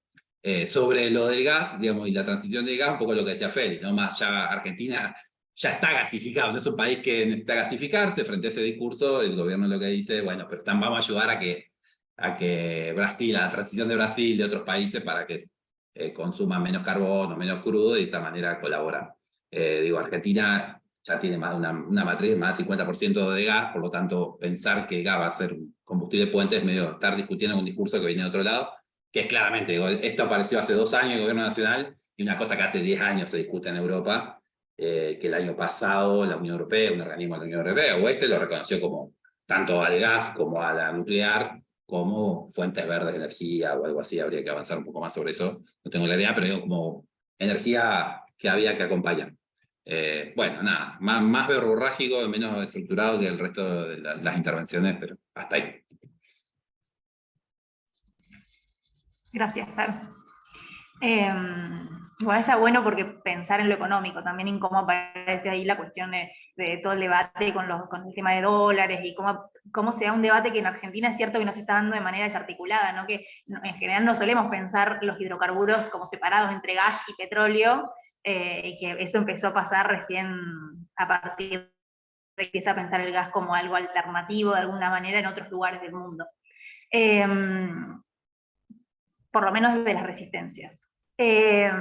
Sobre lo del gas, digamos, y la transición del gas, un poco lo que decía Félix, ¿no? Más ya Argentina ya está gasificado, no es un país que necesita gasificarse. Frente a ese discurso, el gobierno lo que dice, bueno, pero vamos a ayudar a que Brasil, a la transición de Brasil, de otros países, para que consuman menos carbono, menos crudo, y de esta manera colabora. Digo, Argentina ya tiene más de una matriz, más del 50% de gas, por lo tanto, pensar que el gas va a ser un combustible puente es medio estar discutiendo un discurso que viene de otro lado, que es claramente, digo, esto apareció hace 2 años en el gobierno nacional, y una cosa que hace 10 años se discute en Europa, que el año pasado la Unión Europea, un organismo de la Unión Europea, lo reconoció como tanto al gas como a la nuclear, como fuentes verdes de energía o algo así. Habría que avanzar un poco más sobre eso, no tengo la idea, pero digo, como energía que había que acompañar. Bueno, nada, más verborrágico, menos estructurado que el resto de las intervenciones, pero hasta ahí. Gracias, Fer. Igual está bueno porque pensar en lo económico, también en cómo aparece ahí la cuestión de todo el debate con el tema de dólares, y cómo se da un debate que en Argentina es cierto que no se está dando de manera desarticulada, ¿no? Que en general no solemos pensar los hidrocarburos como separados entre gas y petróleo, y que eso empezó a pasar recién a partir de que empieza a pensar el gas como algo alternativo de alguna manera en otros lugares del mundo. Por lo menos de las resistencias.